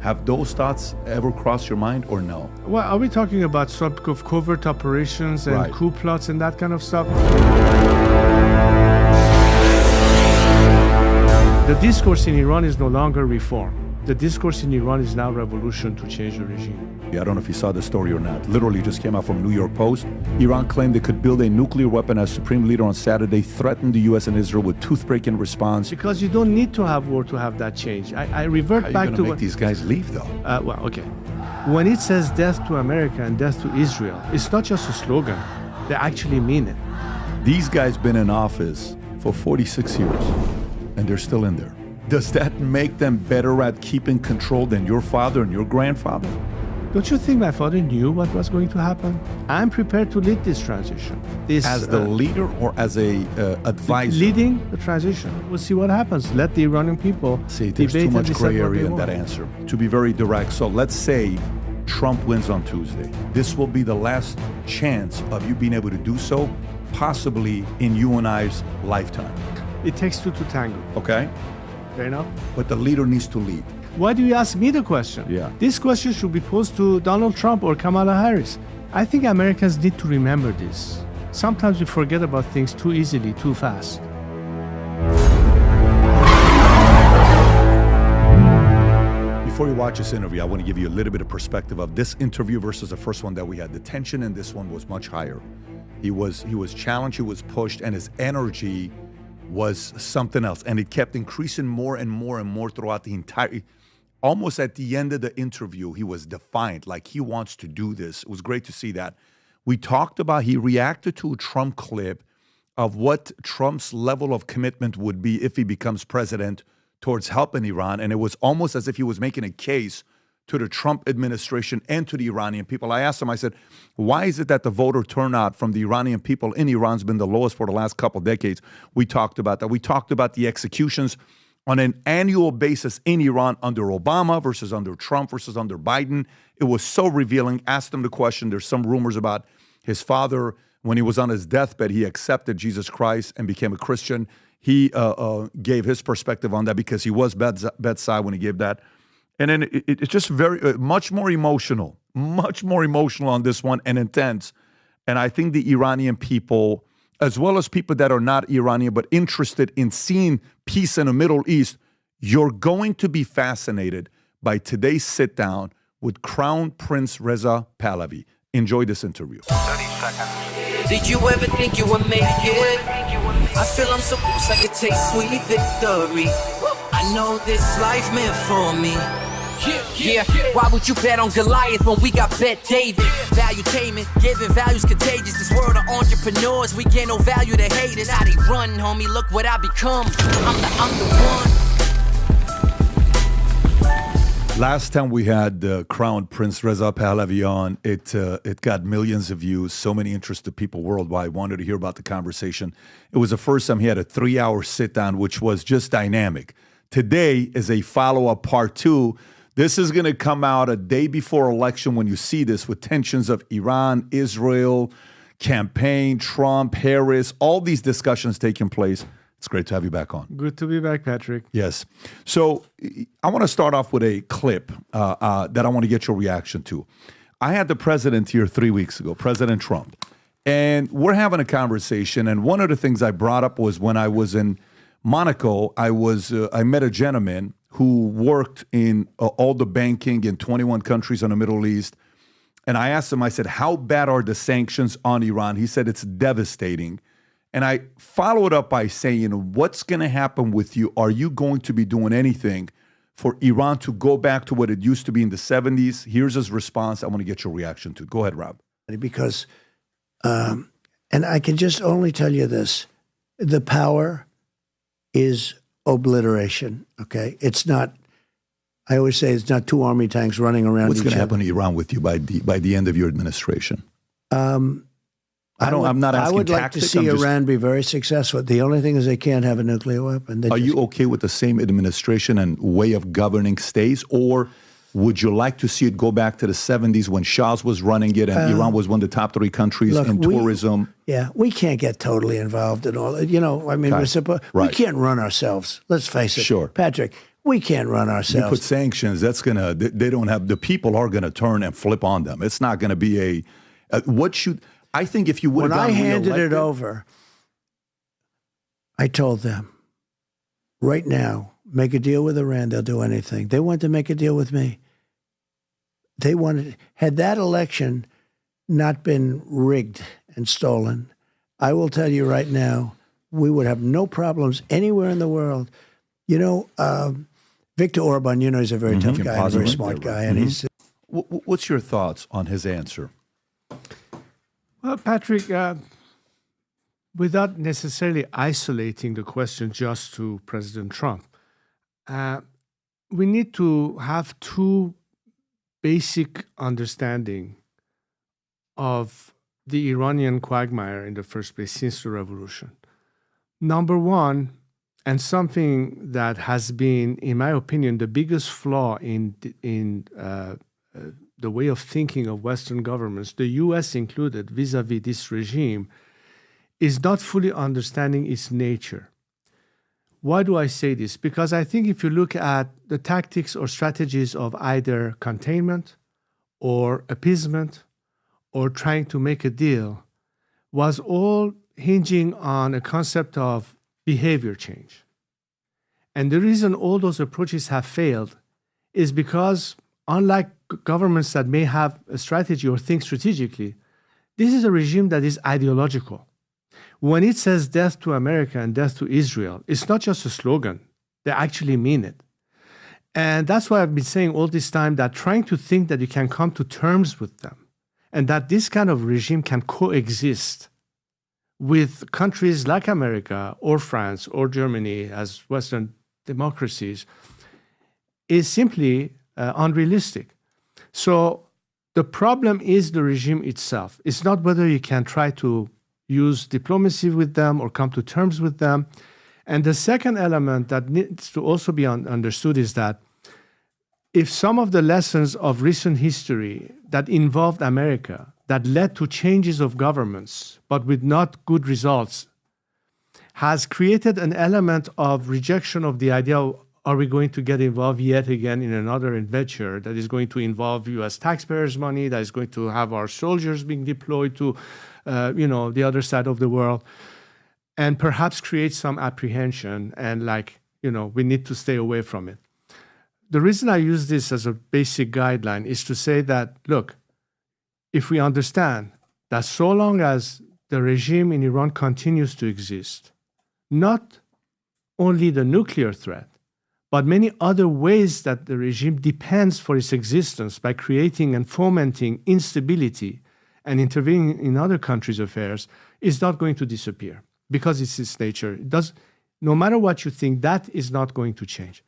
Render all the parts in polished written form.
Have those thoughts ever crossed your mind or no? Well, are we talking about sort of covert operations and coup plots and that kind of stuff? The discourse in Iran is no longer reform. The discourse in Iran is now revolution to change the regime. I don't know if you saw the story or not. Literally just came out from New York Post. Iran claimed they could build a nuclear weapon as supreme leader on Saturday, threatened the U.S. and Israel with toothpick in response. Because you don't need to have war to have that change. I revert back to... How are you going to make these guys leave, though? Well, okay. When it says death to America and death to Israel, it's not just a slogan. They actually mean it. These guys been in office for 46 years, and they're still in there. Does that make them better at keeping control than your father and your grandfather? Don't you think my father knew what was going to happen? I'm prepared to lead this transition. As the leader or as a advisor? Leading the transition. We'll see what happens. Let the Iranian people see, there's too much gray area in that answer. To be very direct, so let's say Trump wins on Tuesday. This will be the last chance of you being able to do so, possibly in you and I's lifetime. It takes two to tango. Okay. Fair enough. But the leader needs to lead. Why do you ask me the question? Yeah. This question should be posed to Donald Trump or Kamala Harris. I think Americans need to remember this. Sometimes we forget about things too easily, too fast. Before you watch this interview, I want to give you a little bit of perspective of this interview versus the first one that we had. The tension in this one was much higher. He was challenged, he was pushed, and his energy was something else. And it kept increasing more and more and more throughout the entire, almost at the end of the interview, he was defiant, like he wants to do this. It was great to see that. We talked about, he reacted to a Trump clip of what Trump's level of commitment would be if he becomes president towards helping Iran. And it was almost as if he was making a case to the Trump administration and to the Iranian people. I asked him, I said, why is it that the voter turnout from the Iranian people in Iran has been the lowest for the last couple of decades? We talked about that. We talked about the executions on an annual basis in Iran under Obama versus under Trump versus under Biden. It was so revealing. Asked him the question. There's some rumors about his father, when he was on his deathbed, he accepted Jesus Christ and became a Christian. He gave his perspective on that because he was bedside when he gave that. And then it's just very, much more emotional on this one and intense. And I think the Iranian people, as well as people that are not Iranian, but interested in seeing peace in the Middle East, you're going to be fascinated by today's sit down with Crown Prince Reza Pahlavi. Enjoy this interview. 30 seconds. Did you ever think you would make it? I feel I'm so close I could taste sweet victory. I know this life meant for me. Yeah, why would you bet on Goliath when we got Bet David? Valuetainment, giving values contagious. This world of entrepreneurs, we get no value to hate it. How they run, homie, look what I become. I'm the one. Last time we had Crown Prince Reza Pahlavi on, it got millions of views. So many interested people worldwide wanted to hear about the conversation. It was the first time he had a 3-hour sit-down, which was just dynamic. Today is a follow-up part 2. This is going to come out a day before election when you see this with tensions of Iran, Israel, campaign, Trump, Harris, all these discussions taking place. It's great to have you back on. Good to be back, Patrick. Yes. So I want to start off with a clip that I want to get your reaction to. I had the president here 3 weeks ago, President Trump, and we're having a conversation. And one of the things I brought up was when I was in Monaco, I met a gentleman who worked in all the banking in 21 countries in the Middle East. And I asked him, I said, how bad are the sanctions on Iran? He said, it's devastating. And I followed up by saying, what's going to happen with you? Are you going to be doing anything for Iran to go back to what it used to be in the 70s? Here's his response. I want to get your reaction to it. Go ahead, Rob. Because, and I can just only tell you this, the power is obliteration, okay? It's not, I always say it's not 2 army tanks running around What's each going to other. happen to Iran with you by the end of your administration? I'm not asking I would like to see Iran be very successful. The only thing is they can't have a nuclear weapon. Are you okay with the same administration and way of governing stays, or would you like to see it go back to the 70s when Shah's was running it and Iran was one of the top 3 countries in tourism? Yeah, we can't get totally involved in all. You know, I mean, we can't run ourselves. Let's face it. Sure. Patrick, We can't run You ourselves. put sanctions, that's going to, they don't have, the people are going to turn and flip on them. It's not going to be I think if you would When have I gotten handed reelected, it over, I told them, right now, make a deal with Iran, they'll do anything. They want to make a deal with me. They wanted, had that election not been rigged and stolen, I will tell you right now, we would have no problems anywhere in the world. You know, Viktor Orban, you know, he's a very tough guy, and a very smart guy, and he's. What's your thoughts on his answer? Well, Patrick, without necessarily isolating the question just to President Trump, we need to have two basic understanding of the Iranian quagmire in the first place since the revolution. Number one, and something that has been, in my opinion, the biggest flaw in the way of thinking of Western governments, the US included, vis-a-vis this regime, is not fully understanding its nature. Why do I say this? Because I think if you look at the tactics or strategies of either containment or appeasement or trying to make a deal, was all hinging on a concept of behavior change. And the reason all those approaches have failed is because, unlike governments that may have a strategy or think strategically, this is a regime that is ideological. When it says death to America and death to Israel, it's not just a slogan. They actually mean it. And that's why I've been saying all this time that trying to think that you can come to terms with them and that this kind of regime can coexist with countries like America or France or Germany as Western democracies is simply unrealistic. So the problem is the regime itself. It's not whether you can try to use diplomacy with them or come to terms with them. And the second element that needs to also be understood is that if some of the lessons of recent history that involved America, that led to changes of governments, but with not good results, has created an element of rejection of the idea of, are we going to get involved yet again in another adventure that is going to involve U.S. taxpayers' money, that is going to have our soldiers being deployed to, the other side of the world, and perhaps create some apprehension and we need to stay away from it. The reason I use this as a basic guideline is to say that, look, if we understand that so long as the regime in Iran continues to exist, not only the nuclear threat, but many other ways that the regime depends for its existence by creating and fomenting instability and intervening in other countries' affairs, is not going to disappear because it's its nature. No matter what you think, that is not going to change.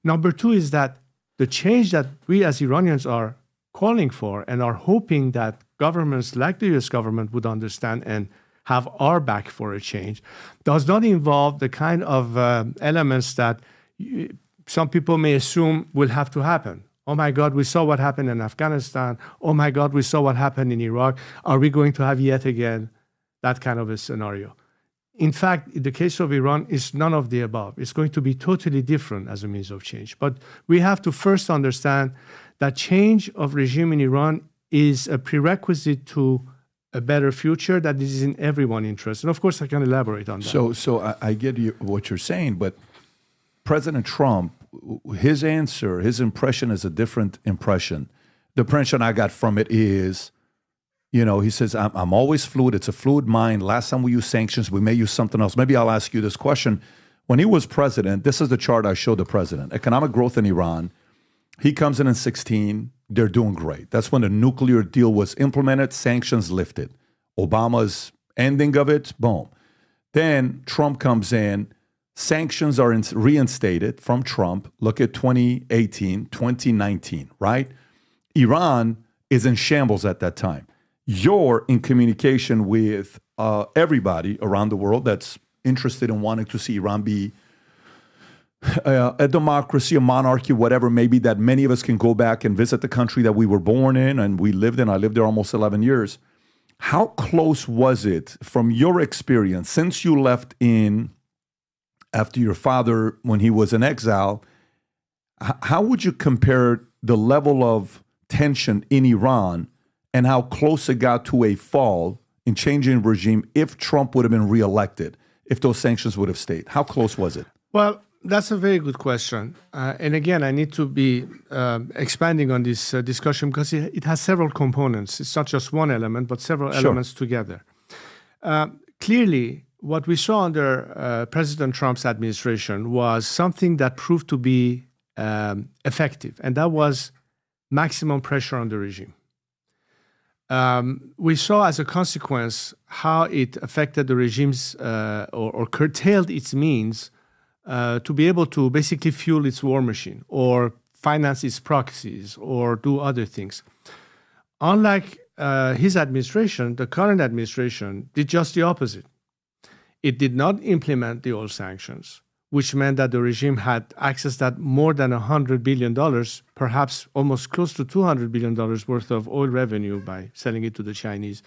Number two is that the change that we as Iranians are calling for and are hoping that governments like the US government would understand and have our back for a change does not involve the kind of elements that some people may assume will have to happen. Oh my God, we saw what happened in Afghanistan. Oh my God, we saw what happened in Iraq. Are we going to have yet again that kind of a scenario? In fact, in the case of Iran, it's none of the above. It's going to be totally different as a means of change. But we have to first understand that change of regime in Iran is a prerequisite to a better future that is in everyone's interest. And of course, I can elaborate on that. So I get what you're saying, but President Trump, his answer, his impression is a different impression. The impression I got from it is, he says, I'm always fluid. It's a fluid mind. Last time we used sanctions, we may use something else. Maybe I'll ask you this question. When he was president, this is the chart I showed the president. Economic growth in Iran. He comes in 2016. They're doing great. That's when the nuclear deal was implemented, sanctions lifted. Obama's ending of it, boom. Then Trump comes in. Sanctions are reinstated from Trump. Look at 2018, 2019, right? Iran is in shambles at that time. You're in communication with everybody around the world that's interested in wanting to see Iran be a democracy, a monarchy, whatever, maybe that many of us can go back and visit the country that we were born in and we lived in. I lived there almost 11 years. How close was it from your experience since you left in after your father, when he was in exile, how would you compare the level of tension in Iran and how close it got to a fall in changing regime if Trump would have been reelected, if those sanctions would have stayed? How close was it? Well, that's a very good question. And again, I need to be expanding on this discussion because it has several components. It's not just one element, but several elements together. Clearly, what we saw under President Trump's administration was something that proved to be effective, and that was maximum pressure on the regime. We saw as a consequence how it affected the regime's or curtailed its means to be able to basically fuel its war machine or finance its proxies or do other things. Unlike his administration, the current administration did just the opposite. It did not implement the old sanctions, which meant that the regime had accessed more than $100 billion, perhaps almost close to $200 billion worth of oil revenue by selling it to the Chinese.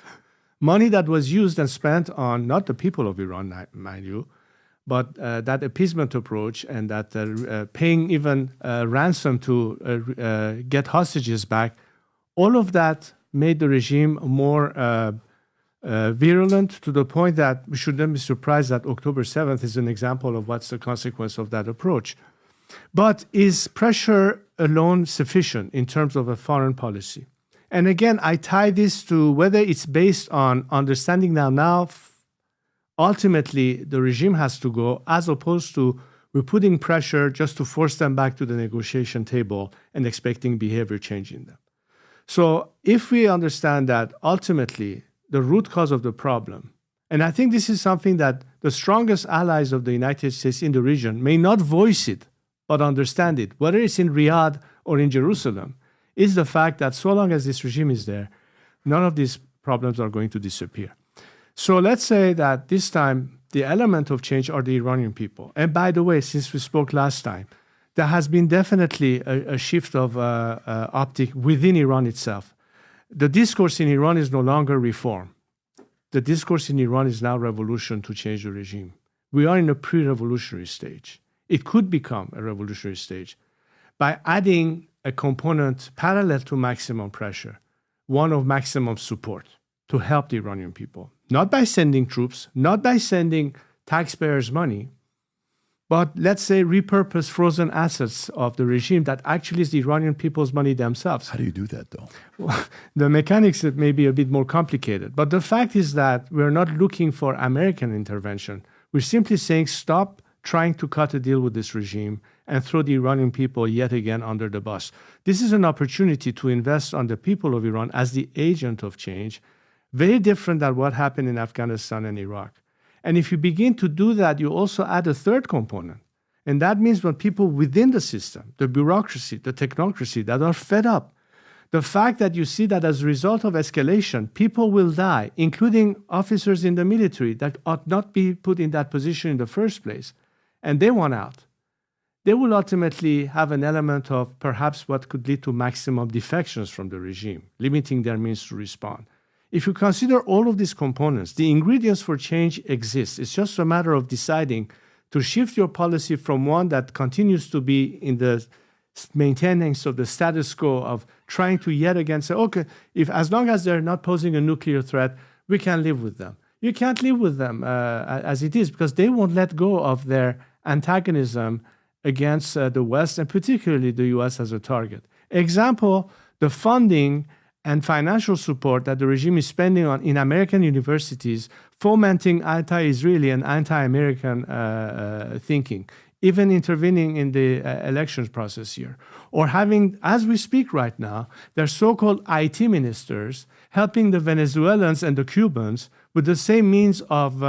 Money that was used and spent on not the people of Iran, mind you, but that appeasement approach and that paying even ransom to get hostages back, all of that made the regime more virulent to the point that we shouldn't be surprised that October 7th is an example of what's the consequence of that approach. But is pressure alone sufficient in terms of a foreign policy? And again, I tie this to whether it's based on understanding now ultimately the regime has to go, as opposed to we're putting pressure just to force them back to the negotiation table and expecting behavior change in them. So if we understand that ultimately the root cause of the problem, and I think this is something that the strongest allies of the United States in the region may not voice it, but understand it, whether it's in Riyadh or in Jerusalem, is the fact that so long as this regime is there, none of these problems are going to disappear. So let's say that this time the element of change are the Iranian people. And by the way, since we spoke last time, there has been definitely a shift of optic within Iran itself. The discourse in Iran is no longer reform. The discourse in Iran is now revolution to change the regime. We are in a pre-revolutionary stage. It could become a revolutionary stage by adding a component parallel to maximum pressure, one of maximum support to help the Iranian people. Not by sending troops, not by sending taxpayers' money, but let's say repurpose frozen assets of the regime that actually is the Iranian people's money themselves. How do you do that, though? Well, the mechanics may be a bit more complicated, but the fact is that we're not looking for American intervention. We're simply saying stop trying to cut a deal with this regime and throw the Iranian people yet again under the bus. This is an opportunity to invest on the people of Iran as the agent of change, very different than what happened in Afghanistan and Iraq. And if you begin to do that, you also add a third component. And that means when people within the system, the bureaucracy, the technocracy that are fed up, the fact that you see that as a result of escalation, people will die, including officers in the military that ought not be put in that position in the first place, and they want out, they will ultimately have an element of perhaps what could lead to maximum defections from the regime, limiting their means to respond. If you consider all of these components, the ingredients for change exist. It's just a matter of deciding to shift your policy from one that continues to be in the maintenance of the status quo of trying to yet again say, okay, if as long as they're not posing a nuclear threat, we can live with them. You can't live with them as it is because they won't let go of their antagonism against the West and particularly the US as a target. Example, the funding and financial support that the regime is spending on in American universities, fomenting anti-Israeli and anti-American thinking, even intervening in the elections process here, or having, as we speak right now, their so-called IT ministers helping the Venezuelans and the Cubans with the same means of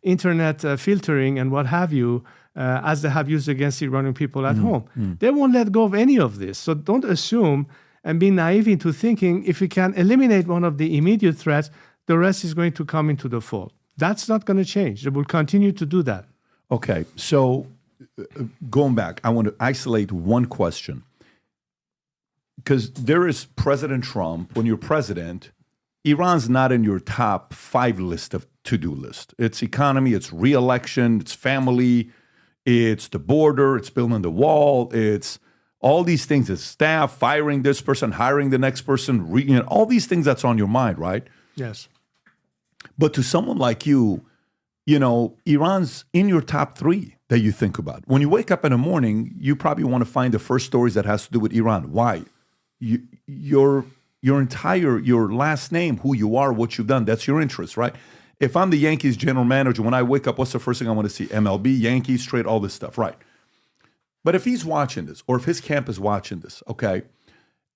internet filtering and what have you, as they have used against the Iranian people at home. They won't let go of any of this. So don't assume and be naive into thinking if we can eliminate one of the immediate threats, the rest is going to come into the fold. That's not going to change. They will continue to do that. Okay, so going back, I want to isolate one question. Because there is President Trump. When you're president, Iran's not in your top 5 list of to-do list. It's economy, it's re-election, it's family, it's the border, it's building the wall, it's all these things, his staff, firing this person, hiring the next person, all these things that's on your mind, right? Yes. But to someone like you, Iran's in your top 3 that you think about. When you wake up in the morning, you probably want to find the first stories that has to do with Iran. Why? Your last name, who you are, what you've done, that's your interest, right? If I'm the Yankees general manager, when I wake up, what's the first thing I want to see? MLB, Yankees, trade, all this stuff, right? But if he's watching this, or if his camp is watching this, okay,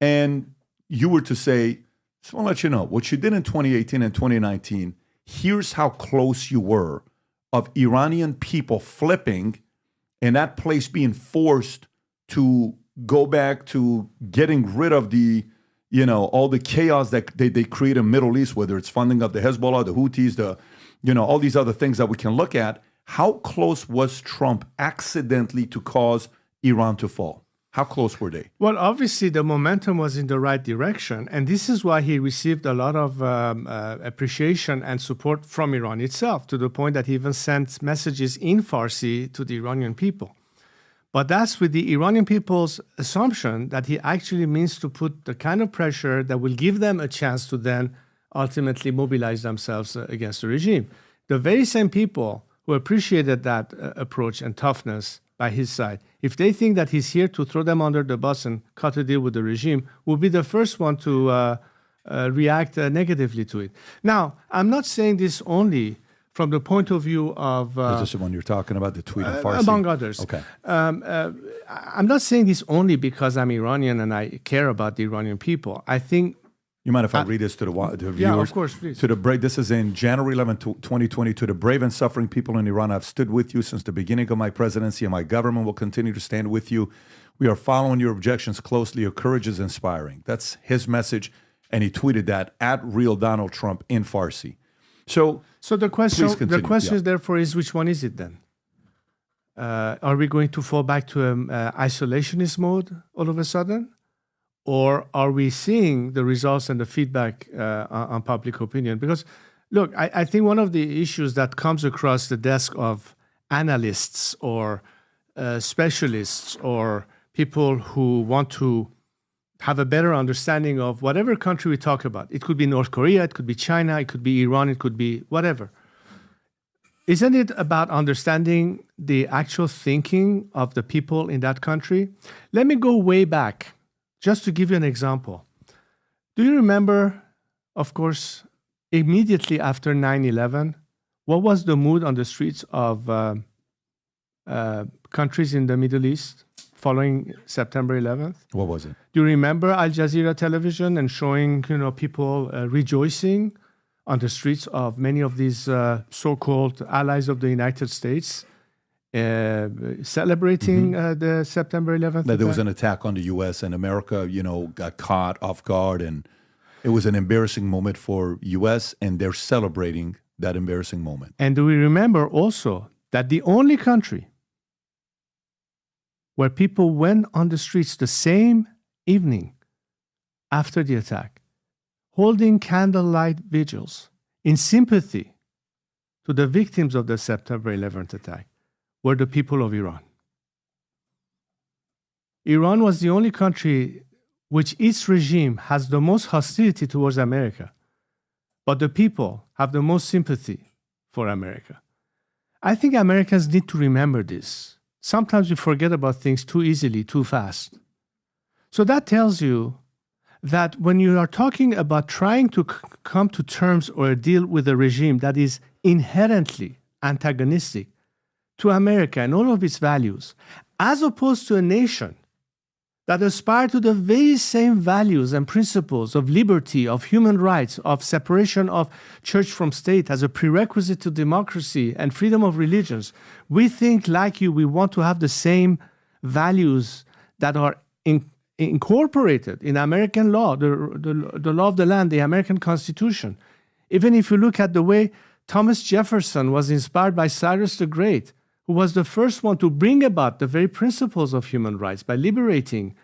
and you were to say, just want to let you know, what you did in 2018 and 2019, here's how close you were of Iranian people flipping and that place being forced to go back to getting rid of the, all the chaos that they create in the Middle East, whether it's funding of the Hezbollah, the Houthis, all these other things that we can look at. How close was Trump accidentally to cause Iran to fall? How close were they? Well, obviously, the momentum was in the right direction. And this is why he received a lot of appreciation and support from Iran itself, to the point that he even sent messages in Farsi to the Iranian people. But that's with the Iranian people's assumption that he actually means to put the kind of pressure that will give them a chance to then ultimately mobilize themselves against the regime. The very same people who appreciated that approach and toughness by his side, if they think that he's here to throw them under the bus and cut a deal with the regime, will be the first one to react negatively to it. Now, I'm not saying this only from the point of view of... Is this the one you're talking about, the tweet in Farsi? Among others. Okay. I'm not saying this only because I'm Iranian and I care about the Iranian people. I think... You mind if I read this to the viewers? Yeah, of course, please. This is in January 11, 2020. To the brave and suffering people in Iran, I've stood with you since the beginning of my presidency, and my government will continue to stand with you. We are following your objections closely. Your courage is inspiring. That's his message, and he tweeted that at Real Donald Trump in Farsi. So the question is therefore is, which one is it then? Are we going to fall back to an isolationist mode all of a sudden? Or are we seeing the results and the feedback on public opinion? Because, look, I think one of the issues that comes across the desk of analysts or specialists or people who want to have a better understanding of whatever country we talk about, it could be North Korea, it could be China, it could be Iran, it could be whatever. Isn't it about understanding the actual thinking of the people in that country? Let me go way back. Just to give you an example, do you remember, of course, immediately after 9/11, what was the mood on the streets of countries in the Middle East following September 11th? What was it? Do you remember Al Jazeera television and showing people rejoicing on the streets of many of these so-called allies of the United States? Celebrating the September 11th. That there was an attack on the U.S. and America, got caught off guard, and it was an embarrassing moment for U.S. and they're celebrating that embarrassing moment. And do we remember also that the only country where people went on the streets the same evening after the attack, holding candlelight vigils in sympathy to the victims of the September 11th attack, were the people of Iran. Iran was the only country which its regime has the most hostility towards America, but the people have the most sympathy for America. I think Americans need to remember this. Sometimes we forget about things too easily, too fast. So that tells you that when you are talking about trying to come to terms or deal with a regime that is inherently antagonistic to America and all of its values, as opposed to a nation that aspires to the very same values and principles of liberty, of human rights, of separation of church from state as a prerequisite to democracy and freedom of religions. We think, like you, we want to have the same values that are incorporated in American law, the law of the land, the American Constitution. Even if you look at the way Thomas Jefferson was inspired by Cyrus the Great, who was the first one to bring about the very principles of human rights by liberating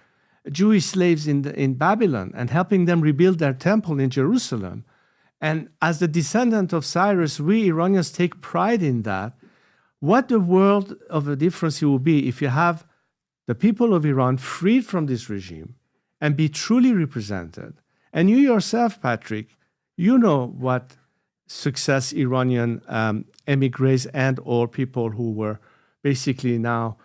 Jewish slaves in Babylon and helping them rebuild their temple in Jerusalem. And as the descendant of Cyrus, we Iranians take pride in that. What the world of a difference it will be if you have the people of Iran freed from this regime and be truly represented. And you yourself, Patrick, you know what success Iranian emigres and or people who were basically now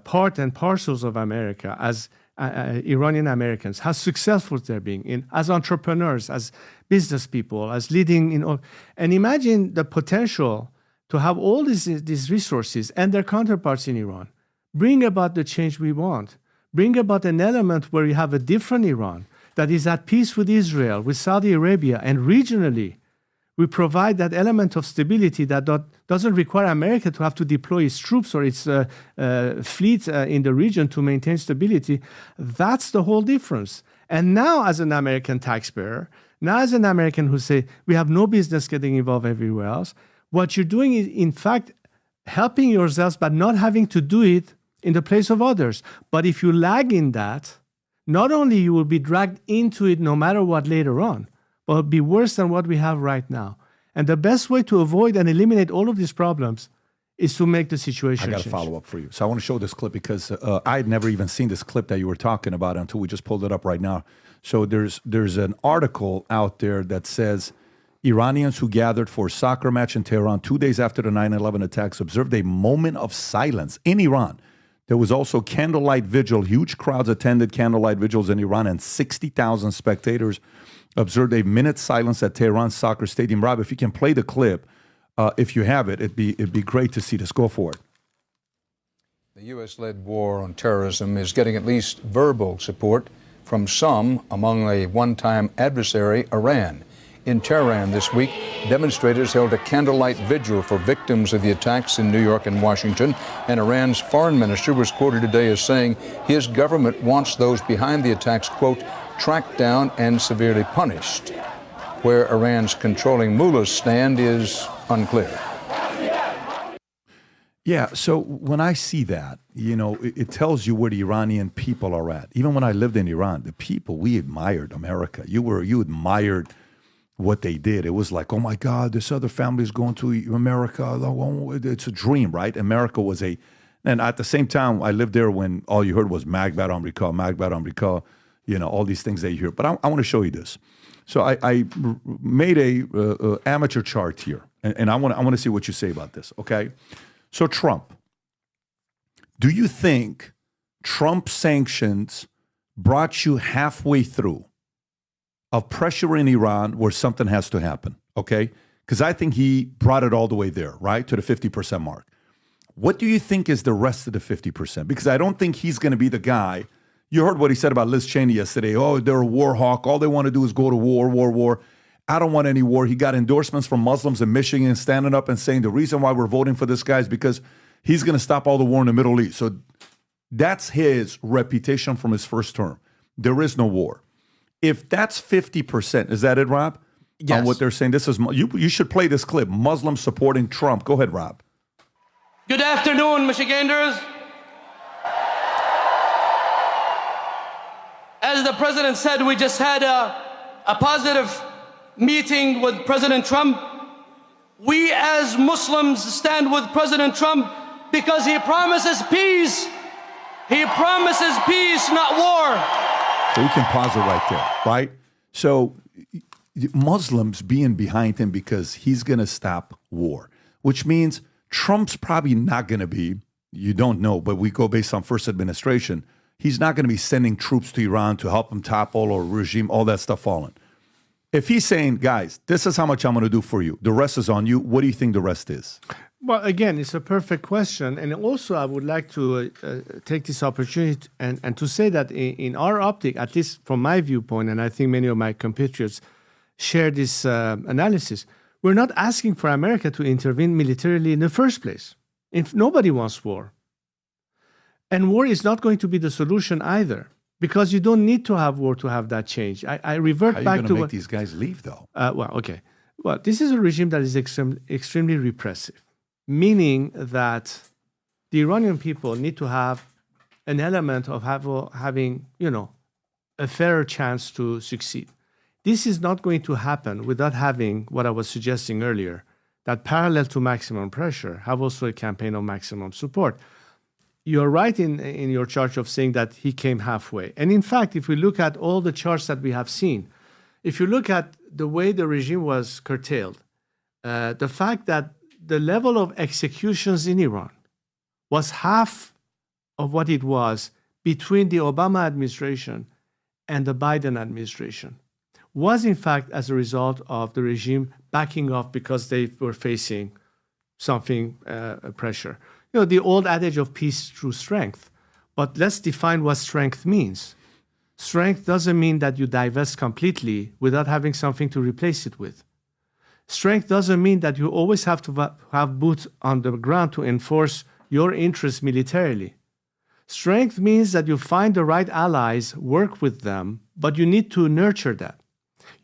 part and parcels of America as Iranian Americans, how successful they're being as entrepreneurs, as business people, as leading in all. And imagine the potential to have all these resources and their counterparts in Iran bring about the change we want, bring about an element where you have a different Iran that is at peace with Israel, with Saudi Arabia, and regionally. We provide that element of stability that doesn't require America to have to deploy its troops or its fleet in the region to maintain stability. That's the whole difference. And now, as an American taxpayer, now as an American who say, we have no business getting involved everywhere else, what you're doing is, in fact, helping yourselves but not having to do it in the place of others. But if you lag in that, not only you will be dragged into it no matter what later on, but it'll be worse than what we have right now. And the best way to avoid and eliminate all of these problems is to make the situation change. I got a follow-up for you. So I want to show this clip because I had never even seen this clip that you were talking about until we just pulled it up right now. So there's an article out there that says Iranians who gathered for a soccer match in Tehran 2 days after the 9/11 attacks observed a moment of silence in Iran. There was also candlelight vigil. Huge crowds attended candlelight vigils in Iran, and 60,000 spectators observed a minute's silence at Tehran soccer stadium. Rob, if you can play the clip, if you have it, it'd be great to see this. Go for it. The U.S.-led war on terrorism is getting at least verbal support from some among a one-time adversary, Iran. In Tehran this week, demonstrators held a candlelight vigil for victims of the attacks in New York and Washington, and Iran's foreign minister was quoted today as saying his government wants those behind the attacks, quote, tracked down and severely punished. Where Iran's controlling mullahs stand is unclear. Yeah, so when I see that, it tells you where the Iranian people are at. Even when I lived in Iran, the people, we admired America. You admired what they did. It was like, oh my God, this other family is going to America. It's a dream, right? America was and at the same time, I lived there when all you heard was Magbat Amrika, all these things that you hear. But I want to show you this. So I made a amateur chart here, and I want to see what you say about this, okay? So Trump, do you think Trump sanctions brought you halfway through of pressure in Iran where something has to happen, okay? Because I think he brought it all the way there, right, to the 50% mark. What do you think is the rest of the 50%? Because I don't think he's going to be the guy. You heard what he said about Liz Cheney yesterday. Oh, they're a war hawk. All they want to do is go to war. I don't want any war. He got endorsements from Muslims in Michigan standing up and saying the reason why we're voting for this guy is because he's going to stop all the war in the Middle East. So that's his reputation from his first term. There is no war. If that's 50%, is that it, Rob? Yes. On what they're saying, this is you should play this clip. Muslims supporting Trump. Go ahead, Rob. Good afternoon, Michiganders. As the president said, we just had a positive meeting with President Trump. We as Muslims stand with President Trump because he promises peace. He promises peace, not war. So we can pause it right there, right? So Muslims being behind him because he's going to stop war, which means Trump's probably not going to be, you don't know, but we go based on first administration, he's not going to be sending troops to Iran to help him topple or regime, all that stuff falling. If he's saying, guys, this is how much I'm going to do for you, the rest is on you, what do you think the rest is? Well, again, it's a perfect question. And also, I would like to take this opportunity and to say that in our optic, at least from my viewpoint, and I think many of my compatriots share this analysis, we're not asking for America to intervene militarily in the first place. If nobody wants war. And war is not going to be the solution either, because you don't need to have war to have that change. I revert back to... How are you going to make these guys leave, though? Well, this is a regime that is extremely repressive. Meaning that the Iranian people need to have an element of having, a fairer chance to succeed. This is not going to happen without having what I was suggesting earlier, that parallel to maximum pressure, have also a campaign of maximum support. you're right in your chart of saying that he came halfway. And in fact, if we look at all the charts that we have seen, if you look at the way the regime was curtailed, the fact that the level of executions in Iran was half of what it was between the Obama administration and the Biden administration, was in fact as a result of the regime backing off because they were facing something, pressure. You know, the old adage of peace through strength. But let's define what strength means. Strength doesn't mean that you divest completely without having something to replace it with. Strength doesn't mean that you always have to have boots on the ground to enforce your interests militarily. Strength means that you find the right allies, work with them, but you need to nurture that.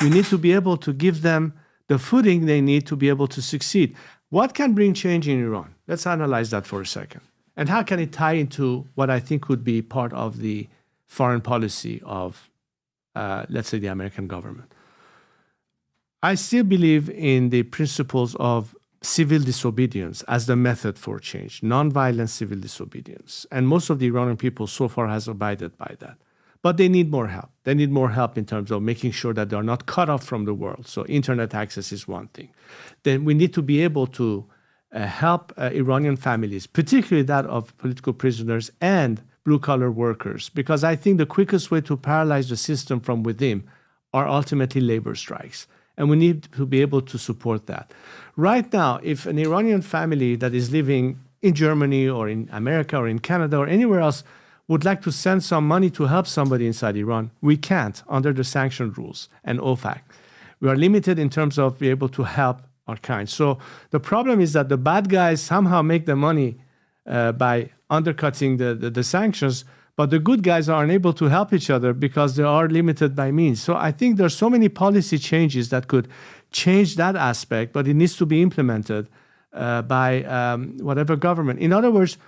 You need to be able to give them the footing they need to be able to succeed. What can bring change in Iran? Let's analyze that for a second. And how can it tie into what I think would be part of the foreign policy of, let's say, the American government? I still believe in the principles of civil disobedience as the method for change, nonviolent civil disobedience. And most of the Iranian people so far has abided by that. But they need more help. They need more help in terms of making sure that they're not cut off from the world. So internet access is one thing. Then we need to be able to help Iranian families, particularly that of political prisoners and blue-collar workers, because I think the quickest way to paralyze the system from within are ultimately labor strikes. And we need to be able to support that. Right now, if an Iranian family that is living in Germany or in America or in Canada or anywhere else would like to send some money to help somebody inside Iran, we can't under the sanction rules and OFAC. We are limited in terms of being able to help our kind. So the problem is that the bad guys somehow make the money by undercutting the sanctions, but the good guys are unable to help each other because they are limited by means. So I think there's so many policy changes that could change that aspect, but it needs to be implemented by whatever government. In other words,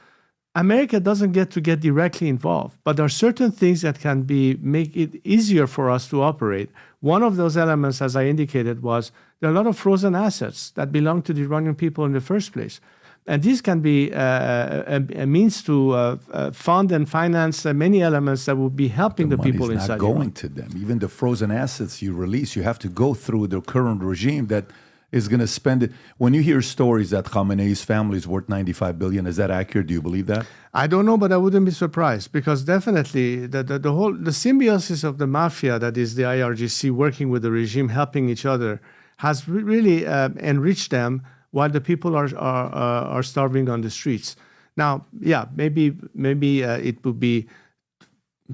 America doesn't get directly involved, but there are certain things that can make it easier for us to operate. One of those elements, as I indicated, was there are a lot of frozen assets that belong to the Iranian people in the first place. And this can be a means to fund and finance many elements that will be helping the people inside Iran. The money's not going to them. Even the frozen assets you release, you have to go through the current regime that is going to spend it. When you hear stories that Khamenei's family is worth $95 billion, is that accurate? Do you believe that? I don't know, but I wouldn't be surprised, because definitely the symbiosis of the mafia, that is the IRGC, working with the regime, helping each other, has really enriched them while the people are starving on the streets. Now, yeah, maybe it would be,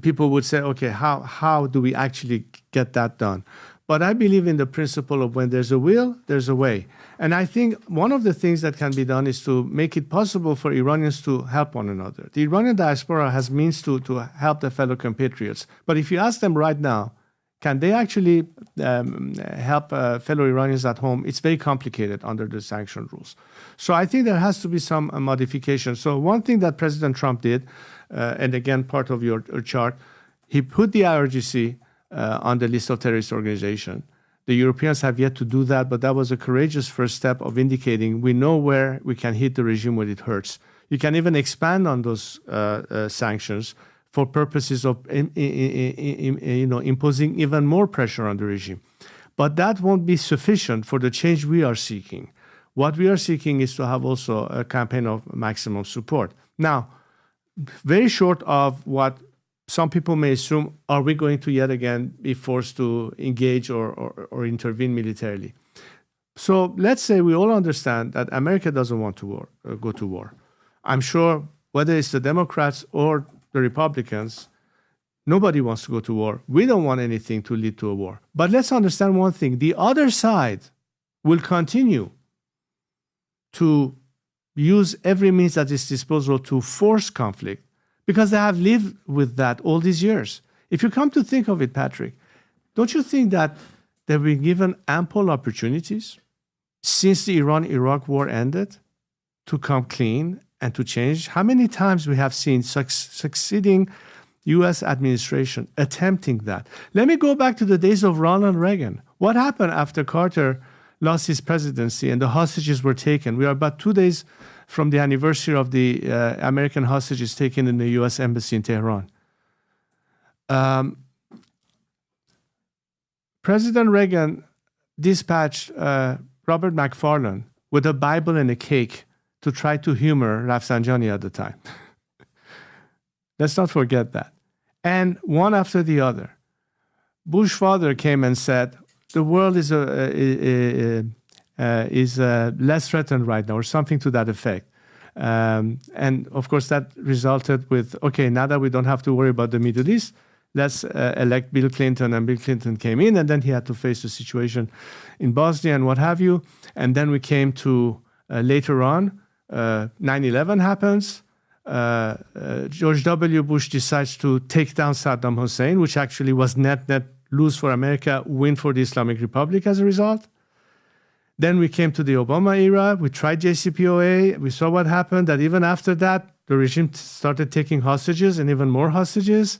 people would say, okay, how do we actually get that done? But I believe in the principle of when there's a will, there's a way. And I think one of the things that can be done is to make it possible for Iranians to help one another. The Iranian diaspora has means to help their fellow compatriots. But if you ask them right now, can they actually help fellow Iranians at home? It's very complicated under the sanction rules. So I think there has to be some modification. So one thing that President Trump did, and again, part of your chart, he put the IRGC on the list of terrorist organization. The Europeans have yet to do that, but that was a courageous first step of indicating we know where we can hit the regime when it hurts. You can even expand on those sanctions for purposes of imposing even more pressure on the regime. But that won't be sufficient for the change we are seeking. What we are seeking is to have also a campaign of maximum support. Now, very short of what some people may assume, are we going to yet again be forced to engage or intervene militarily? So let's say we all understand that America doesn't want to go to war. I'm sure whether it's the Democrats or the Republicans, nobody wants to go to war. We don't want anything to lead to a war. But let's understand one thing. The other side will continue to use every means at its disposal to force conflict, because they have lived with that all these years. If you come to think of it, Patrick, don't you think that they've been given ample opportunities since the Iran-Iraq war ended to come clean and to change? How many times we have seen succeeding U.S. administration attempting that? Let me go back to the days of Ronald Reagan. What happened after Carter lost his presidency and the hostages were taken? We are about 2 days from the anniversary of the American hostages taken in the U.S. Embassy in Tehran. President Reagan dispatched Robert McFarlane with a Bible and a cake to try to humor Rafsanjani at the time. Let's not forget that. And one after the other. Bush father came and said, the world is less threatened right now, or something to that effect. And of course, that resulted with, okay, now that we don't have to worry about the Middle East, let's elect Bill Clinton. And Bill Clinton came in, and then he had to face the situation in Bosnia and what have you. And then we came to later on, 9/11 happens. George W. Bush decides to take down Saddam Hussein, which actually was net lose for America, win for the Islamic Republic as a result. Then we came to the Obama era. We tried JCPOA. We saw what happened, that even after that, the regime started taking hostages and even more hostages.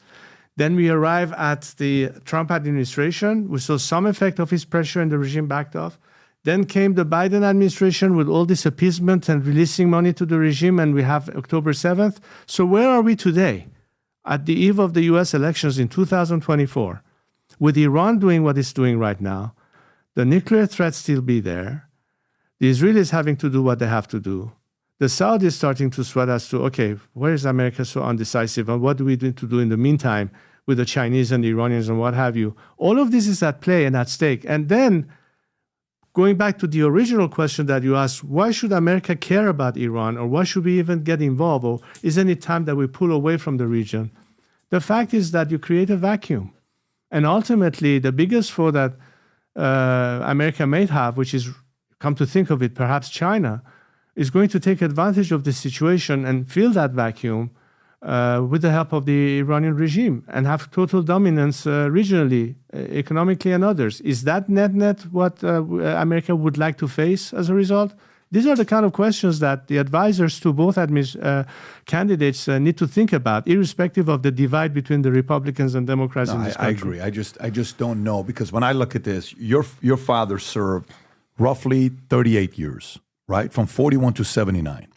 Then we arrive at the Trump administration. We saw some effect of his pressure and the regime backed off. Then came the Biden administration with all this appeasement and releasing money to the regime, and we have October 7th. So where are we today? At the eve of the US elections in 2024, with Iran doing what it's doing right now, the nuclear threat still be there, the Israelis having to do what they have to do, the Saudis starting to sweat as to, okay, where is America so undecisive, and what do we need to do in the meantime with the Chinese and the Iranians and what have you. All of this is at play and at stake. And then going back to the original question that you asked, why should America care about Iran, or why should we even get involved, or is any time that we pull away from the region? The fact is that you create a vacuum. And ultimately, the biggest foe that America may have, which is, come to think of it, perhaps China, is going to take advantage of the situation and fill that vacuum with the help of the Iranian regime and have total dominance regionally, economically, and others. Is that net what America would like to face as a result? These are the kind of questions that the advisors to both candidates need to think about, irrespective of the divide between the Republicans and Democrats in this country. I agree. I just don't know, because when I look at this, your father served roughly 38 years, right, from 41 to 79.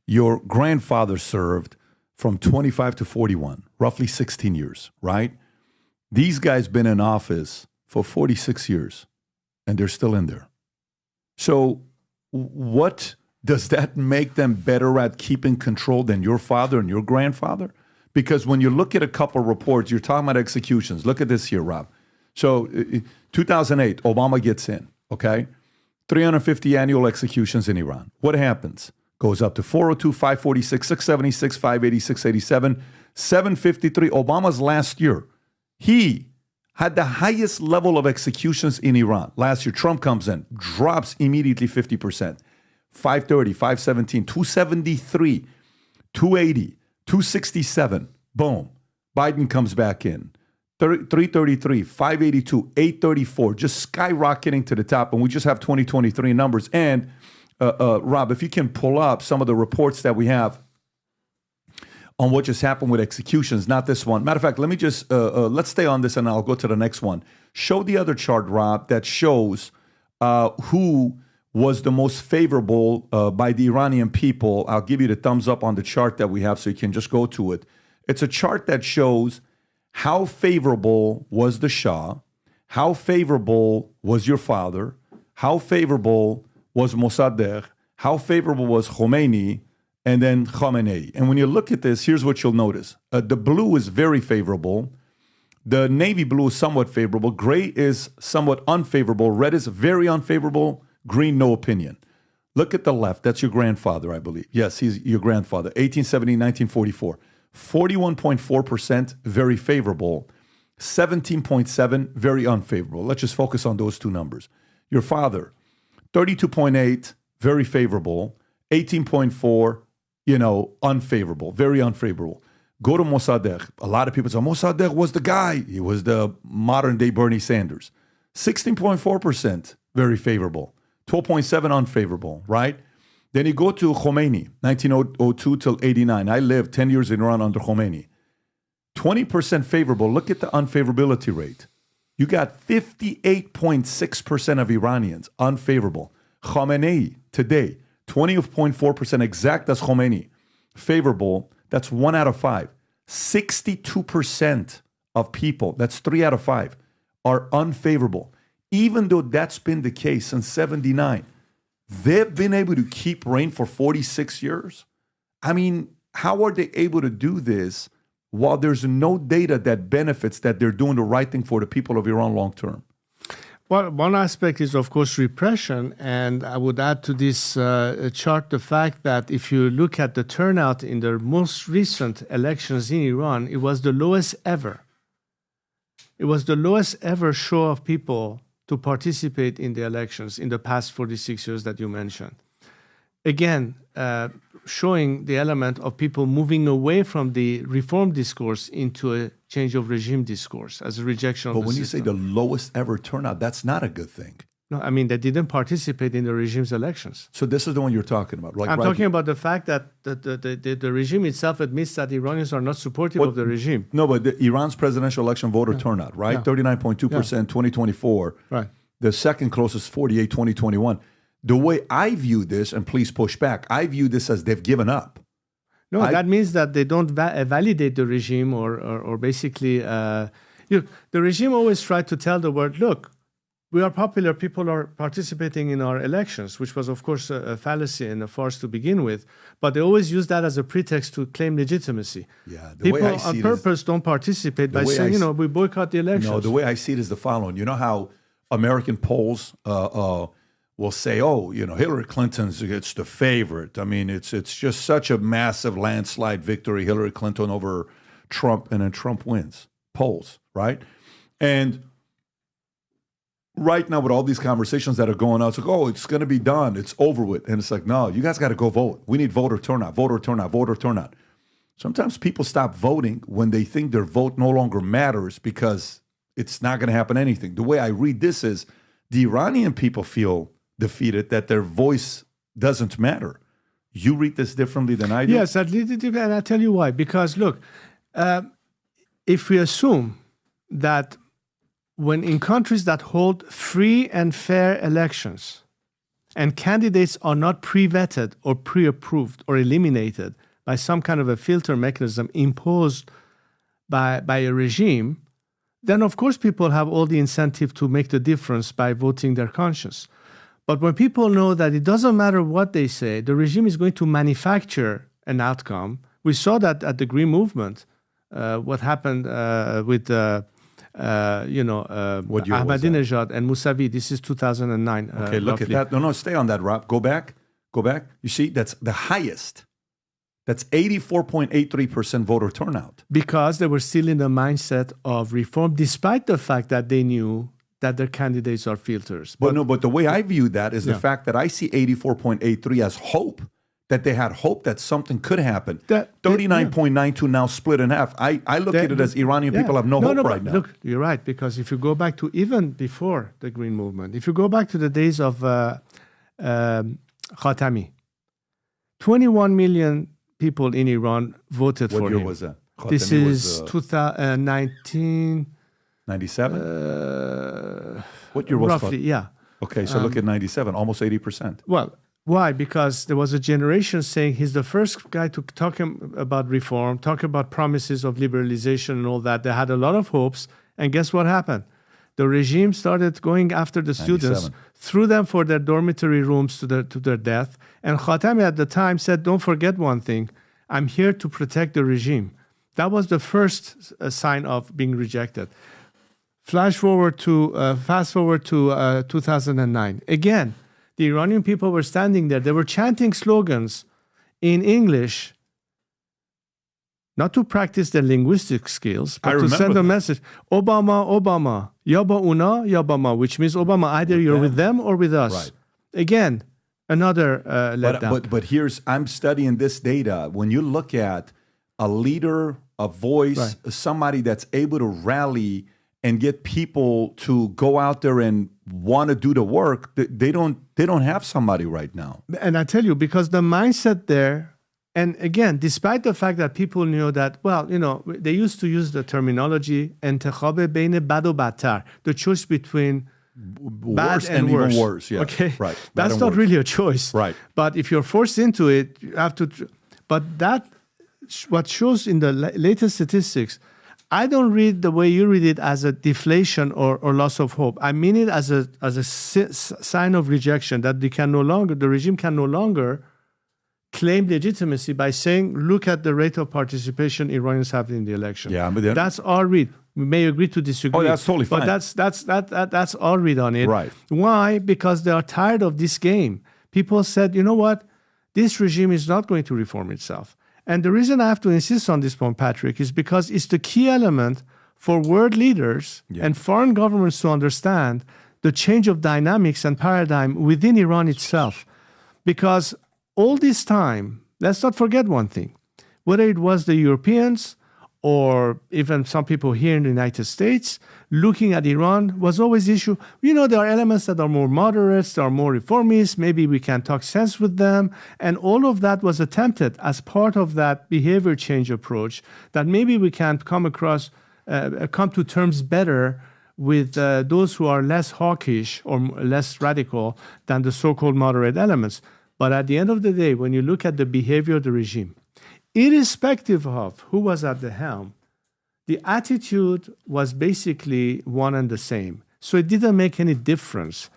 Your grandfather served from 25 to 41, roughly 16 years, right? These guys been in office for 46 years, and they're still in there. So what does that make them better at keeping control than your father and your grandfather? Because when you look at a couple reports, you're talking about executions. Look at this here, Rob. So 2008, Obama gets in, okay? 350 annual executions in Iran. What happens? Goes up to 402, 546, 676, 586, 87, 753. Obama's last year, he had the highest level of executions in Iran. Last year, Trump comes in, drops immediately 50%. 530, 517, 273, 280, 267. Boom. Biden comes back in. 333, 582, 834, just skyrocketing to the top. And we just have 2023 numbers. And Rob, if you can pull up some of the reports that we have on what just happened with executions, not this one. Matter of fact, let me just, let's stay on this and I'll go to the next one. Show the other chart, Rob, that shows who was the most favorable by the Iranian people. I'll give you the thumbs up on the chart that we have so you can just go to it. It's a chart that shows how favorable was the Shah, how favorable was your father, how favorable was Mossadegh, how favorable was Khomeini, and then Khamenei. And when you look at this, here's what you'll notice. The blue is very favorable. The navy blue is somewhat favorable. Gray is somewhat unfavorable. Red is very unfavorable. Green, no opinion. Look at the left. That's your grandfather, I believe. Yes, he's your grandfather. 1870, 1944. 41.4% very favorable. 17.7% very unfavorable. Let's just focus on those two numbers. Your father, 32.8% very favorable. 18.4%, unfavorable, very unfavorable. Go to Mossadegh. A lot of people say, Mossadegh was the guy. He was the modern-day Bernie Sanders. 16.4% very favorable. 12.7% unfavorable, right? Then you go to Khomeini, 1902 till 89. I lived 10 years in Iran under Khomeini. 20% favorable. Look at the unfavorability rate. You got 58.6% of Iranians unfavorable. Khamenei today, 20.4% exact as Khomeini. Favorable, that's 1 out of 5. 62% of people, that's 3 out of 5, are unfavorable. Even though that's been the case since 79, they've been able to keep reign for 46 years. I mean, how are they able to do this while there's no data that benefits that they're doing the right thing for the people of Iran long term? Well, one aspect is, of course, repression. And I would add to this chart the fact that if you look at the turnout in the most recent elections in Iran, it was the lowest ever. It was the lowest ever show of people to participate in the elections in the past 46 years that you mentioned. Again, showing the element of people moving away from the reform discourse into a change of regime discourse as a rejection of the system. But when you say the lowest ever turnout, that's not a good thing. No, I mean, they didn't participate in the regime's elections. So this is the one you're talking about, right? I'm talking about the fact that the regime itself admits that Iranians are not supportive of the regime. No, but Iran's presidential election voter turnout, right? 39.2%, 2024. Right. The second closest, 48, 2021. The way I view this, and please push back, I view this as they've given up. No, that means that they don't validate the regime or basically, the regime always tried to tell the world, look, we are popular, people are participating in our elections, which was, of course, a fallacy and a farce to begin with. But they always use that as a pretext to claim legitimacy. Yeah, people on purpose don't participate by saying, we boycott the elections. No, the way I see it is the following. You know how American polls will say, Hillary Clinton's it's the favorite. I mean, it's just such a massive landslide victory, Hillary Clinton over Trump, and then Trump wins polls, right? And right now, with all these conversations that are going on, it's like, it's going to be done. It's over with. And it's like, no, you guys got to go vote. We need voter turnout, voter turnout, voter turnout. Sometimes people stop voting when they think their vote no longer matters because it's not going to happen anything. The way I read this is the Iranian people feel defeated, that their voice doesn't matter. You read this differently than I do? Yes, and I'll tell you why. Because, look, if we assume that when in countries that hold free and fair elections and candidates are not pre-vetted or pre-approved or eliminated by some kind of a filter mechanism imposed by a regime, then of course people have all the incentive to make the difference by voting their conscience. But when people know that it doesn't matter what they say, the regime is going to manufacture an outcome. We saw that at the Green Movement, what happened with Ahmadinejad and Mousavi. This is 2009. Okay, look roughly. At that. No, stay on that, Rob. Go back. You see, that's the highest. That's 84.83% voter turnout. Because they were still in the mindset of reform, despite the fact that they knew that their candidates are filters. But the way I view that is the fact that I see 84.83 as hope, that they had hope that something could happen. 39.92 now split in half. I look at it as Iranian people have no hope right now. Look, you're right, because if you go back to even before the Green Movement, if you go back to the days of Khatami, 21 million people in Iran voted for him. What year was that? This is 2019... 97? What year was roughly, yeah. Okay, so look at 97, almost 80%. Well, why? Because there was a generation saying he's the first guy to talk about reform, talk about promises of liberalization and all that. They had a lot of hopes, and guess what happened? The regime started going after the students, threw them for their dormitory rooms to their death, and Khatami at the time said, don't forget one thing, I'm here to protect the regime. That was the first sign of being rejected. Fast forward to 2009. Again, the Iranian people were standing there. They were chanting slogans in English, not to practice their linguistic skills, but to send a message. Obama, Obama, ya ba una, ya ba ma, which means Obama, either you're with them or with us. Right. Again, another letdown. But I'm studying this data. When you look at a leader, a voice, somebody that's able to rally and get people to go out there and want to do the work, they don't have somebody right now. And I tell you, because the mindset there, and again, despite the fact that people knew that, they used to use the terminology انتخاب بین بد و بدتر, the choice between bad worse and worse. even worse. Yeah. Okay, Right. That's not really a choice. Right. But if you're forced into it, you have to. But what shows in the latest statistics, I don't read the way you read it as a deflation or loss of hope. I mean it as a sign of rejection, that the regime can no longer claim legitimacy by saying, look at the rate of participation Iranians have in the election. Yeah, but that's our read. We may agree to disagree. Oh, that's totally fine. But that's our read on it. Right. Why? Because they are tired of this game. People said, you know what? This regime is not going to reform itself. And the reason I have to insist on this point, Patrick, is because it's the key element for world leaders and foreign governments to understand the change of dynamics and paradigm within Iran itself. Because all this time, let's not forget one thing, whether it was the Europeans or even some people here in the United States, looking at Iran was always the issue. There are elements that are more moderates, that are more reformist. Maybe we can talk sense with them. And all of that was attempted as part of that behavior change approach, that maybe we can come to terms better with those who are less hawkish or less radical than the so-called moderate elements. But at the end of the day, when you look at the behavior of the regime, irrespective of who was at the helm, the attitude was basically one and the same. So it didn't make any difference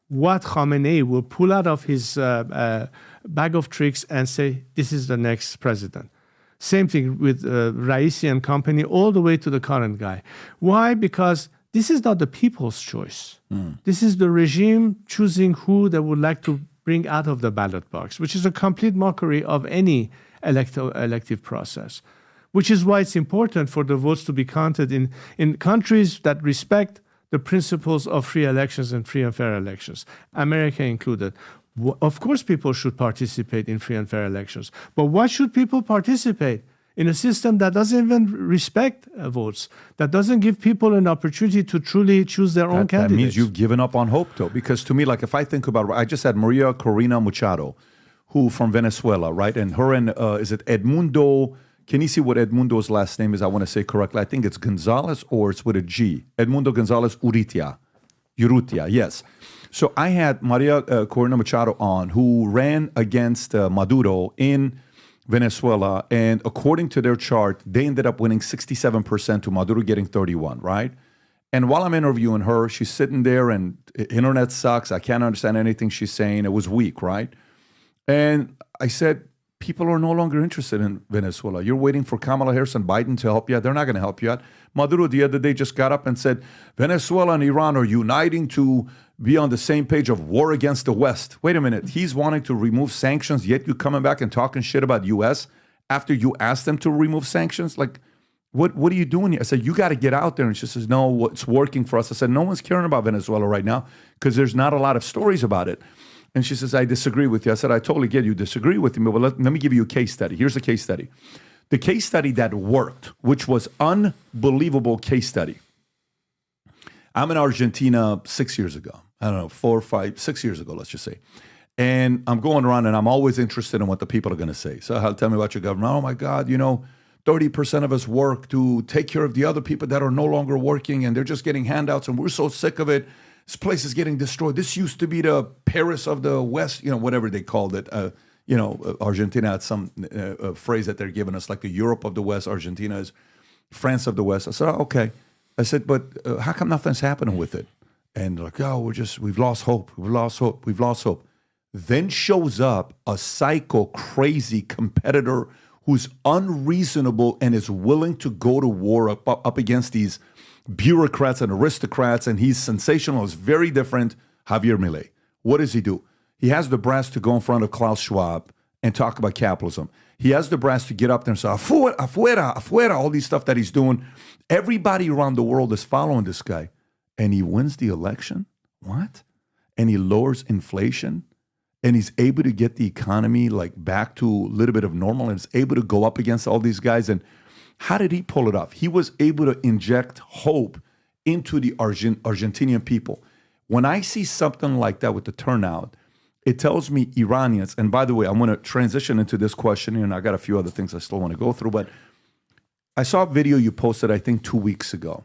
what Khamenei will pull out of his bag of tricks and say, this is the next president. Same thing with Raisi and company, all the way to the current guy. Why? Because this is not the people's choice. This is the regime choosing who they would like to bring out of the ballot box, which is a complete mockery of any elective process, which is why it's important for the votes to be counted in countries that respect the principles of free elections and free and fair elections, America included. Of course, people should participate in free and fair elections, but why should people participate in a system that doesn't even respect votes, that doesn't give people an opportunity to truly choose their own candidates? That means you've given up on hope, though, because to me, like if I think about, I just had Maria Corina Machado, who from Venezuela, right? And her and, is it Edmundo? Can you see what Edmundo's last name is? I want to say correctly. I think it's Gonzalez or it's with a G. Edmundo Gonzalez Urrutia, yes. So I had Maria Corina Machado on, who ran against Maduro in Venezuela. And according to their chart, they ended up winning 67% to Maduro getting 31, right? And while I'm interviewing her, she's sitting there and internet sucks. I can't understand anything she's saying. It was weak, right? And I said, people are no longer interested in Venezuela. You're waiting for Kamala Harris and Biden to help you out. They're not going to help you out. Maduro the other day just got up and said, Venezuela and Iran are uniting to be on the same page of war against the West. Wait a minute. He's wanting to remove sanctions, yet you coming back and talking shit about U.S. after you asked them to remove sanctions? Like, what are you doing here? I said, you got to get out there. And she says, no, it's working for us. I said, no one's caring about Venezuela right now because there's not a lot of stories about it. And she says, I disagree with you. I said, I totally get you disagree with me, but let me give you a case study. Here's a case study. The case study that worked, which was unbelievable case study. I'm in Argentina 6 years ago. I don't know, 4, 5, 6 years ago, let's just say. And I'm going around and I'm always interested in what the people are going to say. So tell me about your government. Oh my God, 30% of us work to take care of the other people that are no longer working and they're just getting handouts and we're so sick of it. This place is getting destroyed. This used to be the Paris of the West, whatever they called it. Argentina had some phrase that they're giving us, like the Europe of the West. Argentina is France of the West. I said, oh, okay. I said, but how come nothing's happening with it? And they're like, oh, we've lost hope. We've lost hope. We've lost hope. Then shows up a psycho, crazy competitor who's unreasonable and is willing to go to war up against these bureaucrats and aristocrats, and he's sensational. It's very different. Javier Milei. What does he do? He has the brass to go in front of Klaus Schwab and talk about capitalism. He has the brass to get up there and say, afuera, afuera, afuera, all these stuff that he's doing. Everybody around the world is following this guy. And he wins the election? What? And he lowers inflation? And he's able to get the economy back to a little bit of normal and is able to go up against all these guys. And how did he pull it off? He was able to inject hope into the Argentinian people. When I see something like that with the turnout, it tells me Iranians, and by the way, I'm going to transition into this question, and I got a few other things I still want to go through, but I saw a video you posted, I think 2 weeks ago,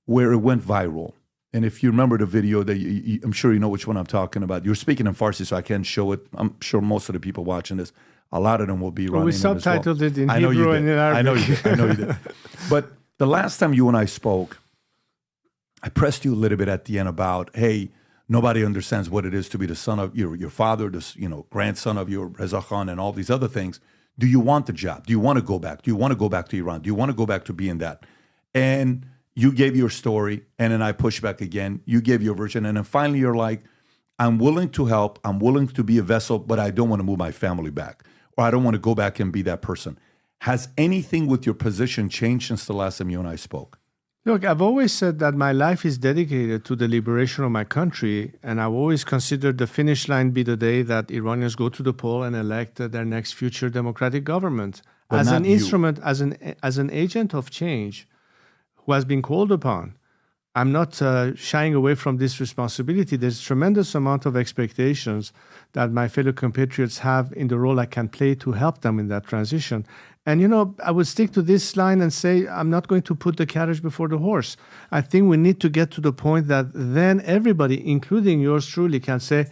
where it went viral. And if you remember the video that I'm sure you know which one I'm talking about. You're speaking in Farsi, so I can't show it. I'm sure most of the people watching this, a lot of them will be running. We subtitled it in Hebrew and in Arabic. I know you did. I know you did. But the last time you and I spoke, I pressed you a little bit at the end about, hey, nobody understands what it is to be the son of your father, this grandson of your Reza Khan, and all these other things. Do you want the job? Do you want to go back? Do you want to go back to Iran? Do you want to go back to being that? And you gave your story, and then I pushed back again. You gave your version, and then finally you're like, I'm willing to help. I'm willing to be a vessel, but I don't want to move my family back, or I don't want to go back and be that person. Has anything with your position changed since the last time you and I spoke? Look, I've always said that my life is dedicated to the liberation of my country, and I've always considered the finish line be the day that Iranians go to the poll and elect their next future democratic government. But as an you. instrument, as an agent of change who has been called upon, I'm not shying away from this responsibility. There's a tremendous amount of expectations that my fellow compatriots have in the role I can play to help them in that transition. And, I would stick to this line and say, I'm not going to put the carriage before the horse. I think we need to get to the point that then everybody, including yours truly, can say,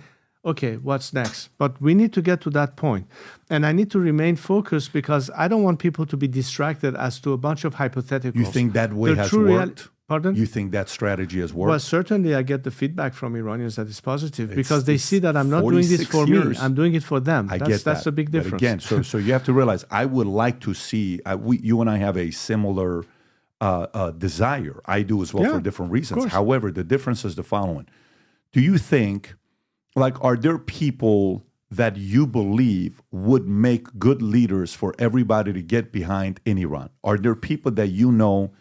okay, what's next? But we need to get to that point. And I need to remain focused because I don't want people to be distracted as to a bunch of hypotheticals. You think that way has worked? Pardon? You think that strategy has worked? Well, certainly I get the feedback from Iranians that is positive because they see that I'm not doing this for me. I'm doing it for them. That's a big difference. But again, so you have to realize, I would like to see, you and I have a similar desire. I do as well for different reasons. However, the difference is the following. Do you think, are there people that you believe would make good leaders for everybody to get behind in Iran? Are there people that you know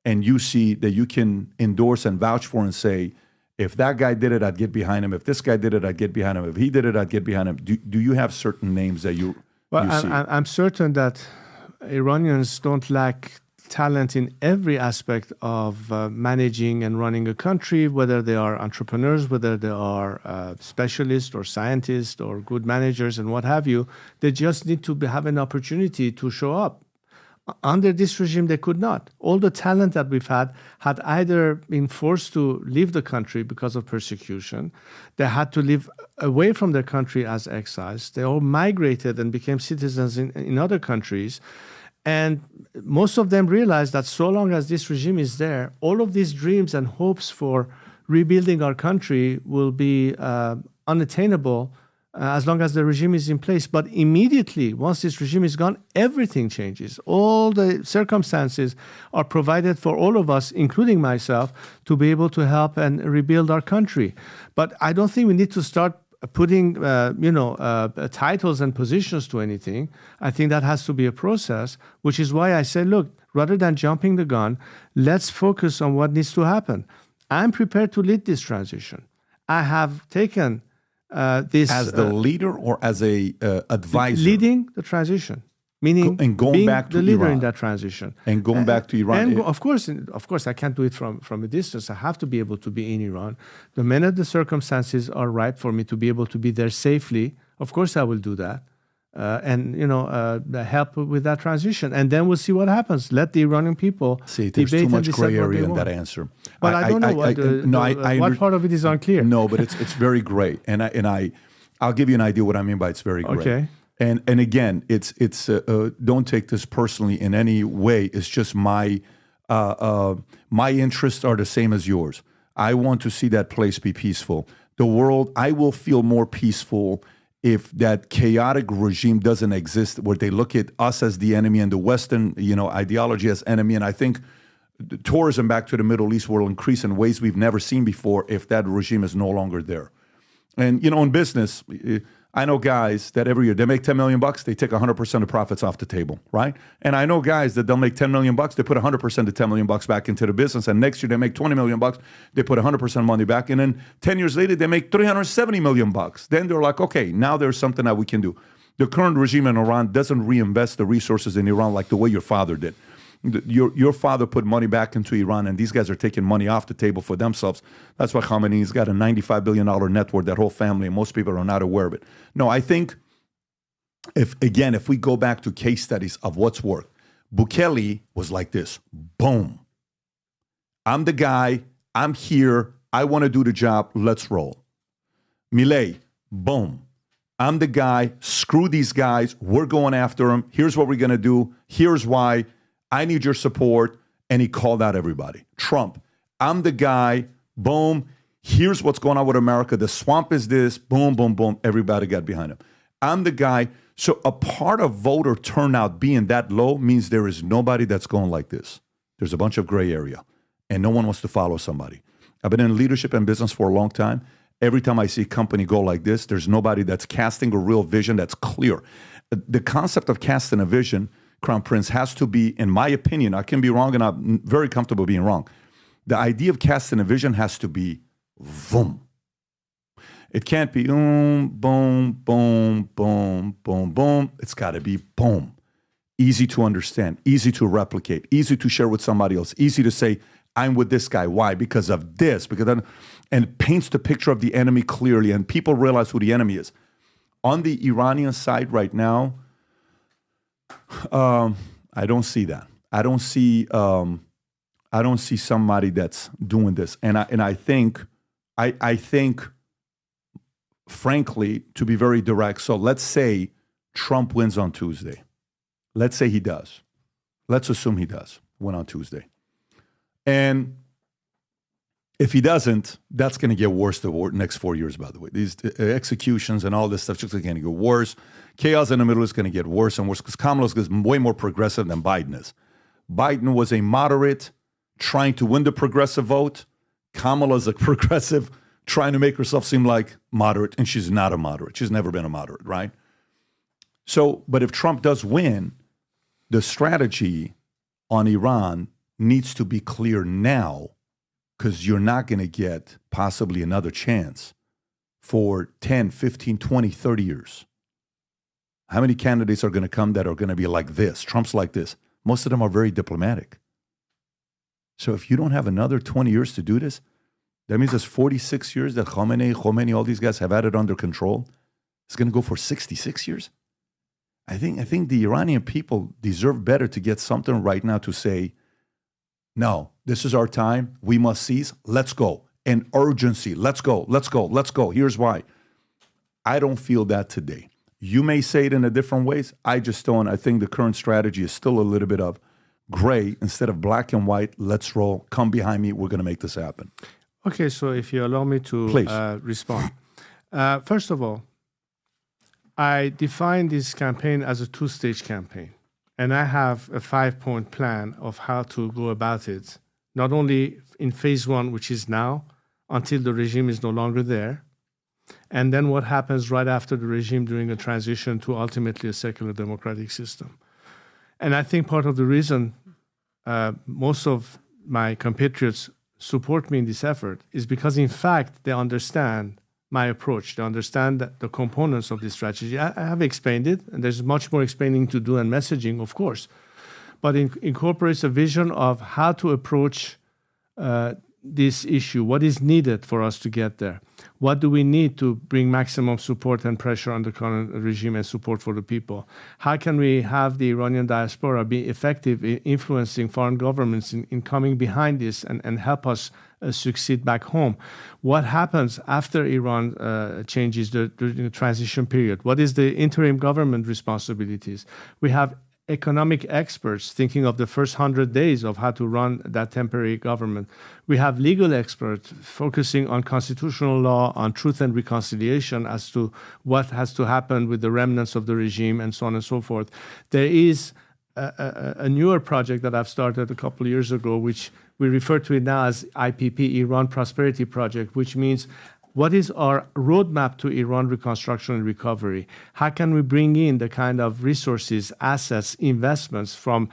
and you see that you can endorse and vouch for and say, if that guy did it, I'd get behind him. If this guy did it, I'd get behind him. If he did it, I'd get behind him. Do you have certain names that you see? I'm certain that Iranians don't lack talent in every aspect of managing and running a country, whether they are entrepreneurs, whether they are specialists or scientists or good managers and what have you. They just need to have an opportunity to show up. Under this regime, they could not. All the talent that we've had either been forced to leave the country because of persecution. They had to live away from their country as exiles. They all migrated and became citizens in other countries. And most of them realized that so long as this regime is there, all of these dreams and hopes for rebuilding our country will be unattainable as long as the regime is in place. But immediately, once this regime is gone, everything changes. All the circumstances are provided for all of us, including myself, to be able to help and rebuild our country. But I don't think we need to start putting, titles and positions to anything. I think that has to be a process, which is why I said, look, rather than jumping the gun, let's focus on what needs to happen. I'm prepared to lead this transition. I have taken this as the leader or as a advisor, leading the transition, meaning and going being back to the leader Iran. in that transition, and going back to Iran. And of course, I can't do it from a distance. I have to be able to be in Iran. The minute the circumstances are right for me to be able to be there safely, of course I will do that, help with that transition, and then we'll see what happens. Let the Iranian people see. There's debate too much and gray decide what area they in want. that answer. But I don't know what part of it is unclear. No, but it's very gray, and I'll give you an idea what I mean by it's very gray. Okay. And again, it's don't take this personally in any way. It's just my interests are the same as yours. I want to see that place be peaceful. The world, I will feel more peaceful if that chaotic regime doesn't exist, where they look at us as the enemy and the Western, ideology as enemy. And I think the tourism back to the Middle East will increase in ways we've never seen before if that regime is no longer there. And, in business, I know guys that every year they make $10 million, they take 100% of profits off the table, right? And I know guys that they'll make $10 million, they put 100% of $10 million back into the business. And next year they make $20 million, they put 100% money back. And then 10 years later, they make $370 million. Then they're like, okay, now there's something that we can do. The current regime in Iran doesn't reinvest the resources in Iran like the way your father did. Your father put money back into Iran, and these guys are taking money off the table for themselves. That's why Khamenei's got a $95 billion net worth, that whole family, and most people are not aware of it. No, I think, if we go back to case studies of what's worked, Bukele was like this. Boom. I'm the guy. I'm here. I want to do the job. Let's roll. Milei, boom. I'm the guy. Screw these guys. We're going after them. Here's what we're going to do. Here's why. I need your support. And he called out everybody. Trump, I'm the guy. Boom. Here's what's going on with America. The swamp is this. Boom, boom, boom. Everybody got behind him. I'm the guy. So a part of voter turnout being that low means there is nobody that's going like this. There's a bunch of gray area, and no one wants to follow somebody. I've been in leadership and business for a long time. Every time I see a company go like this, there's nobody that's casting a real vision that's clear. The concept of casting a vision, Crown Prince, has to be, in my opinion, I can be wrong and I'm very comfortable being wrong. The idea of casting a vision has to be boom. It can't be boom, boom, boom, boom, boom. It's got to be boom. Easy to understand, easy to replicate, easy to share with somebody else, easy to say, I'm with this guy. Why? Because of this. And it paints the picture of the enemy clearly, and people realize who the enemy is. On the Iranian side right now, I don't see that. I don't see somebody that's doing this. And I think, frankly, to be very direct, so let's say Trump wins on Tuesday. Let's say he does. Let's assume he does win on Tuesday. And if he doesn't, that's going to get worse the next 4 years, by the way. These executions and all this stuff is just going to get worse. Chaos in the middle is going to get worse and worse because Kamala is way more progressive than Biden is. Biden was a moderate trying to win the progressive vote. Kamala is a progressive trying to make herself seem like moderate, and she's not a moderate. She's never been a moderate, right? So, but if Trump does win, the strategy on Iran needs to be clear now, because you're not going to get possibly another chance for 10, 15, 20, 30 years. How many candidates are going to come that are going to be like this? Trump's like this. Most of them are very diplomatic. So if you don't have another 20 years to do this, that means there's 46 years that Khomeini, all these guys have had it under control. It's going to go for 66 years. I think the Iranian people deserve better to get something right now to say, no, this is our time. We must seize. Let's go. And urgency. Let's go. Let's go. Let's go. Here's why. I don't feel that today. You may say it in a different ways. I just don't. I think the current strategy is still a little bit of gray instead of black and white. Let's roll. Come behind me. We're going to make this happen. Okay, so if you allow me to respond. First of all, I define this campaign as a two-stage campaign. And I have a 5-point plan of how to go about it, not only in phase one, which is now, until the regime is no longer there, and then what happens right after the regime during a transition to ultimately a secular democratic system. And I think part of the reason most of my compatriots support me in this effort is because, in fact, they understand my approach. They understand the components of this strategy. I have explained it, and there's much more explaining to do and messaging, of course. But it incorporates a vision of how to approach this issue, what is needed for us to get there. What do we need to bring maximum support and pressure on the current regime and support for the people? How can we have the Iranian diaspora be effective in influencing foreign governments in coming behind this and help us succeed back home? What happens after Iran changes during the transition period? What is the interim government responsibilities? We have economic experts thinking of the first 100 days of how to run that temporary government. We have legal experts focusing on constitutional law, on truth and reconciliation as to what has to happen with the remnants of the regime and so on and so forth. There is a newer project that I've started a couple of years ago, which we refer to it now as IPP, Iran Prosperity Project, which means what is our roadmap to Iran reconstruction and recovery? How can we bring in the kind of resources, assets, investments from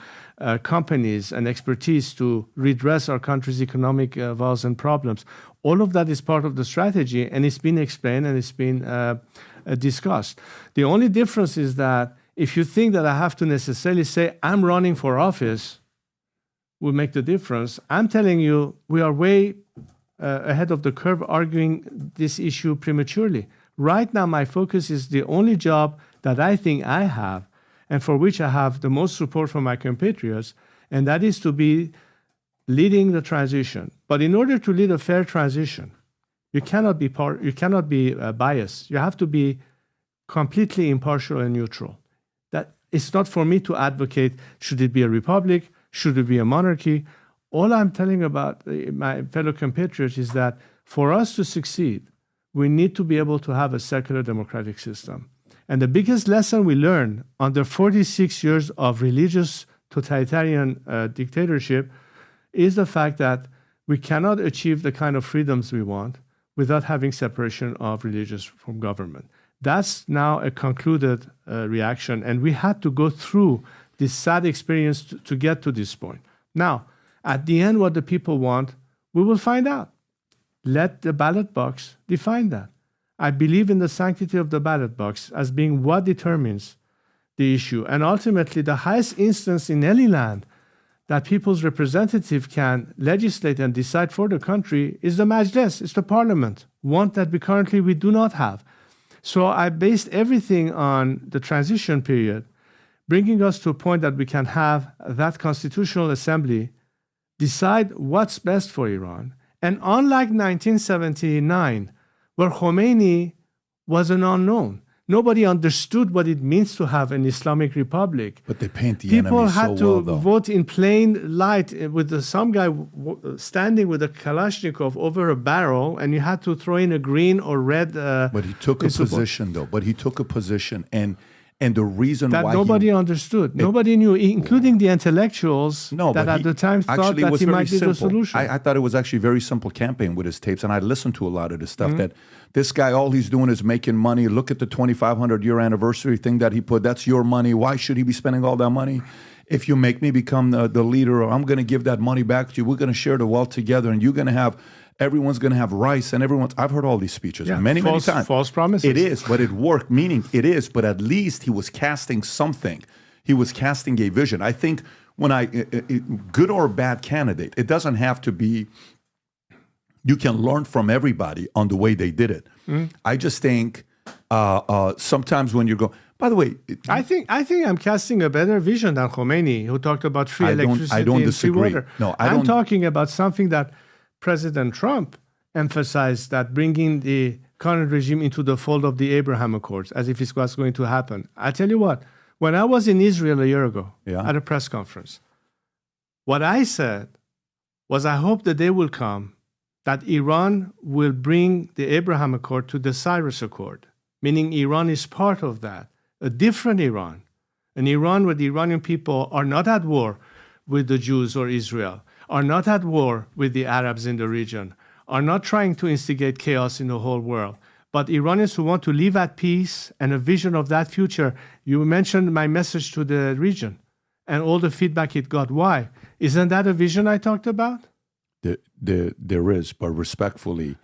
companies and expertise to redress our country's economic woes and problems? All of that is part of the strategy, and it's been explained and it's been discussed. The only difference is that if you think that I have to necessarily say I'm running for office will make the difference, I'm telling you we are way ahead of the curve arguing this issue prematurely. Right now, my focus is the only job that I think I have and for which I have the most support from my compatriots, and that is to be leading the transition. But in order to lead a fair transition, you cannot be biased. You have to be completely impartial and neutral. That it's not for me to advocate, should it be a republic, should it be a monarchy. All I'm telling about my fellow compatriots is that for us to succeed, we need to be able to have a secular democratic system. And the biggest lesson we learned under 46 years of religious totalitarian dictatorship is the fact that we cannot achieve the kind of freedoms we want without having separation of religious from government. That's now a concluded reaction, and we had to go through this sad experience to get to this point. Now, at the end, what the people want, we will find out. Let the ballot box define that. I believe in the sanctity of the ballot box as being what determines the issue. And ultimately, the highest instance in any land that people's representative can legislate and decide for the country is the Majlis, it's the parliament, one that we do not have. So I based everything on the transition period, bringing us to a point that we can have that constitutional assembly decide what's best for Iran. And unlike 1979, where Khomeini was an unknown, nobody understood what it means to have an Islamic republic. But they paint the People enemy had so well, to though. vote in plain light with some guy standing with a Kalashnikov over a barrel, and you had to throw in a green or red. But he took a position, though. But he took a position, and the reason that why nobody understood, nobody knew, including the intellectuals that at the time thought that he might be the solution. I thought it was actually very simple campaign with his tapes, and I listened to a lot of this stuff that this guy, all he's doing is making money. Look at the 2,500-year anniversary thing that he put. That's your money. Why should he be spending all that money? If you make me become the leader, I'm going to give that money back to you. We're going to share the wealth together, and you're going to have everyone's going to have rice, and I've heard all these speeches many times. False promises. It is, but it worked, meaning it is, but at least he was casting something. He was casting a vision. I think when good or bad candidate, it doesn't have to be, you can learn from everybody on the way they did it. I just think sometimes when you go, by the way, I think I'm casting a better vision than Khomeini, who talked about free electricity and free water. No, I'm talking about something that President Trump emphasized, that bringing the current regime into the fold of the Abraham Accords, as if it's what's going to happen. I tell you what, when I was in Israel a year ago at a press conference, what I said was, I hope the day will come that Iran will bring the Abraham Accord to the Cyrus Accord, meaning Iran is part of that, a different Iran, an Iran where the Iranian people are not at war with the Jews or Israel, are not at war with the Arabs in the region, are not trying to instigate chaos in the whole world, but Iranians who want to live at peace and a vision of that future. You mentioned my message to the region and all the feedback it got. Why? Isn't that a vision I talked about? There is, but respectfully,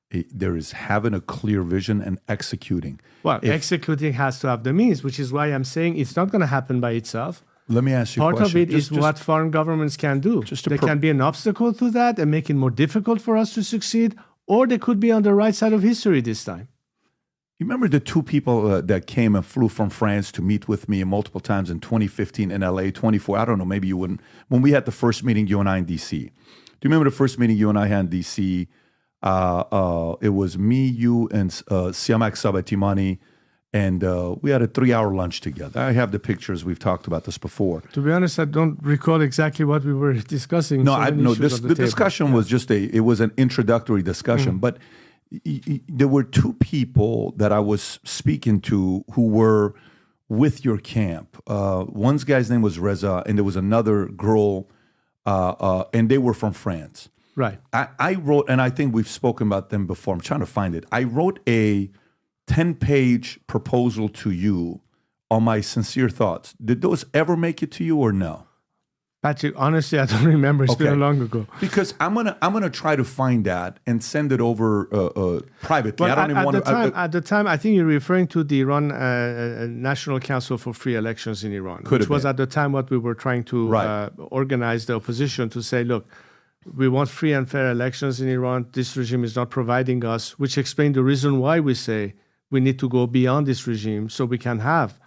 there is having a clear vision and executing. Well, executing has to have the means, which is why I'm saying it's not going to happen by itself. Let me ask you a question. Part of it is what foreign governments can do. There can be an obstacle to that and make it more difficult for us to succeed, or they could be on the right side of history this time. You remember the two people that came and flew from France to meet with me multiple times in 2015 in LA, 24, I don't know, maybe you wouldn't. When we had the first meeting, you and I in D.C. Do you remember the first meeting you and I had in D.C.? It was me, you, and Siamak Sabatimani, and we had a 3-hour lunch together. I have the pictures. We've talked about this before. To be honest, I don't recall exactly what we were discussing. No, the discussion was just it was an introductory discussion. But there were two people that I was speaking to who were with your camp. One guy's name was Reza, and there was another girl, and they were from France. Right. I wrote, and I think we've spoken about them before. I'm trying to find it. I wrote a 10-page proposal to you on my sincere thoughts. Did those ever make it to you or no? Patrick, honestly, I don't remember. It's been long ago. Because I'm gonna try to find that and send it over privately. But at the time, I think you're referring to the Iran National Council for Free Elections in Iran, which was at the time what we were trying to organize the opposition to say, look, we want free and fair elections in Iran. This regime is not providing us, which explained the reason why we say we need to go beyond this regime so we can have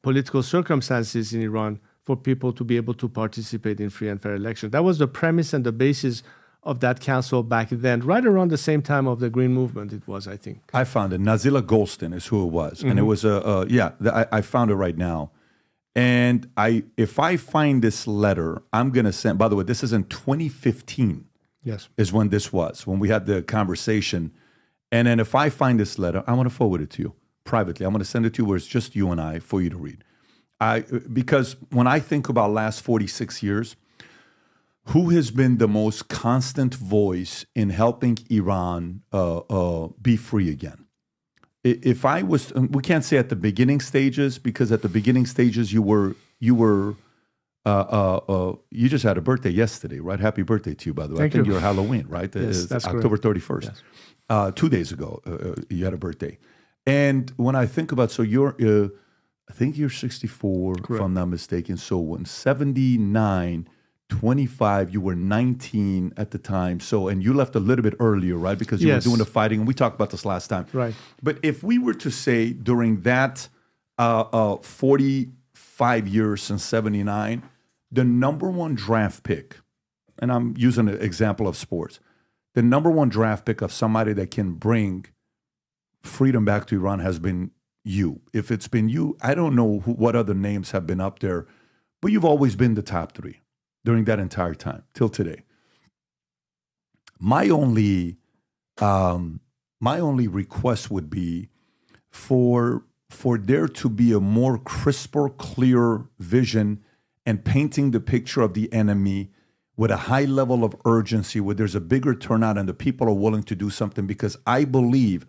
political circumstances in Iran for people to be able to participate in free and fair elections. That was the premise and the basis of that council back then, right around the same time of the Green Movement it was, I think. I found it. Nazila Golston is who it was. And it was I found it right now. And if I find this letter, I'm going to send, by the way, this is in 2015. Yes. Is when this was, when we had the conversation. And then if I find this letter, I want to forward it to you privately. I'm going to send it to you where it's just you and I for you to read. Because when I think about last 46 years, who has been the most constant voice in helping Iran be free again? If I was, we can't say at the beginning stages, because at the beginning stages you just had a birthday yesterday, right? Happy birthday to you, by the way. Thank I think you. you're Halloween, right? Yes, It's that's October correct. 31st. Yes. 2 days ago, you had a birthday. And when I think about, so you're, I think you're 64, if I'm not mistaken. So when 79, 25, you were 19 at the time. So, and you left a little bit earlier, right? Because you Yes. were doing the fighting. And we talked about this last time. Right. But if we were to say during that 45 years since 79, the number one draft pick, and I'm using an example of sports, the number one draft pick of somebody that can bring freedom back to Iran has been you. If it's been you, I don't know what other names have been up there, but you've always been the top three during that entire time till today. My only request would be for there to be a more crisper, clearer vision and painting the picture of the enemy with a high level of urgency, where there's a bigger turnout and the people are willing to do something. Because I believe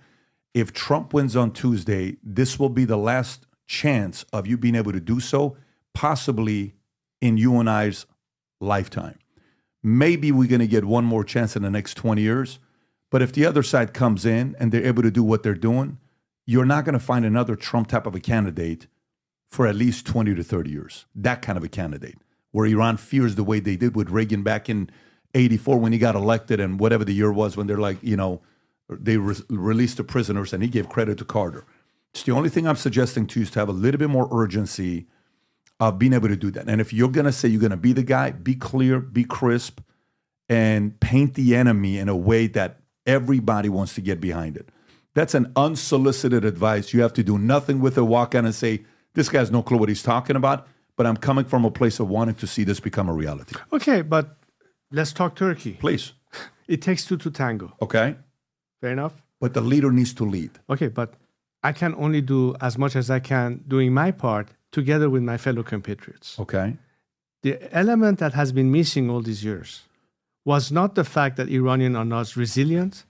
if Trump wins on Tuesday, this will be the last chance of you being able to do so, possibly in you and I's lifetime. Maybe we're going to get one more chance in the next 20 years. But if the other side comes in and they're able to do what they're doing, you're not going to find another Trump type of a candidate for at least 20 to 30 years. That kind of a candidate, where Iran fears the way they did with Reagan back in 84 when he got elected, and whatever the year was when they're like, they released the prisoners, and he gave credit to Carter. It's the only thing I'm suggesting to you is to have a little bit more urgency of being able to do that. And if you're going to say you're going to be the guy, be clear, be crisp, and paint the enemy in a way that everybody wants to get behind it. That's an unsolicited advice. You have to do nothing with it. Walk out and say, this guy has no clue what he's talking about, but I'm coming from a place of wanting to see this become a reality. Okay, but let's talk Turkey. Please. It takes two to tango. Okay. Fair enough? But the leader needs to lead. Okay, but I can only do as much as I can doing my part together with my fellow compatriots. Okay. The element that has been missing all these years was not the fact that Iranians are not resilient,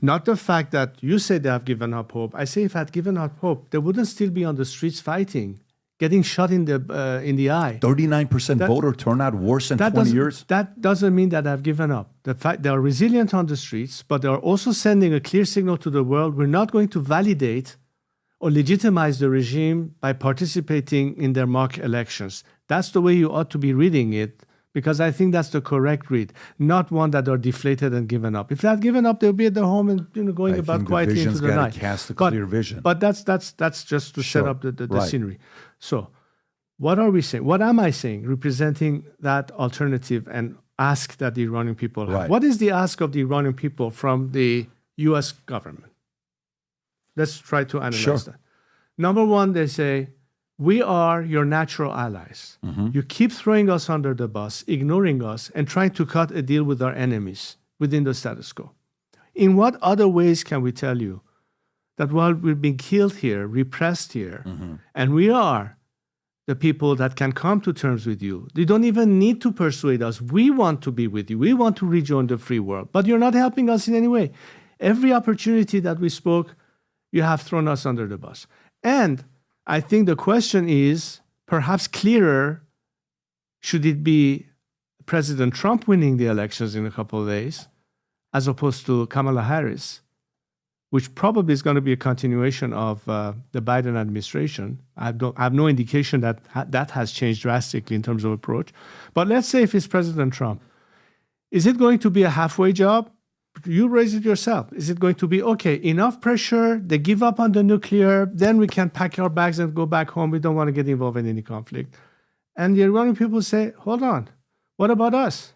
not the fact that you say they have given up hope. I say if I had given up hope, they wouldn't still be on the streets fighting, getting shot in the eye. 39% voter turnout, worse than 20 years? That doesn't mean that I've given up. The fact they are resilient on the streets, but they are also sending a clear signal to the world: we're not going to validate or legitimize the regime by participating in their mock elections. That's the way you ought to be reading it, because I think that's the correct read, not one that are deflated and given up. If they had given up, they'll be at their home and going about quietly into the night. Cast a clear vision. But that's just to set up the Right. scenery. So what are we saying? What am I saying representing that alternative and ask that the Iranian people have? Right. What is the ask of the Iranian people from the U.S. government? Let's try to analyze that. Number one, they say, we are your natural allies. You keep throwing us under the bus, ignoring us, and trying to cut a deal with our enemies within the status quo. In what other ways can we tell you that while we've been killed here, repressed here, and we are the people that can come to terms with you, you don't even need to persuade us. We want to be with you. We want to rejoin the free world, but you're not helping us in any way. Every opportunity that we spoke, you have thrown us under the bus. And I think the question is perhaps clearer: should it be President Trump winning the elections in a couple of days as opposed to Kamala Harris, which probably is going to be a continuation of the Biden administration? I have no indication that that has changed drastically in terms of approach. But let's say if it's President Trump, is it going to be a halfway job? You raise it yourself. Is it going to be, okay, enough pressure, they give up on the nuclear, then we can pack our bags and go back home. We don't want to get involved in any conflict. And the Iranian people say, hold on, what about us?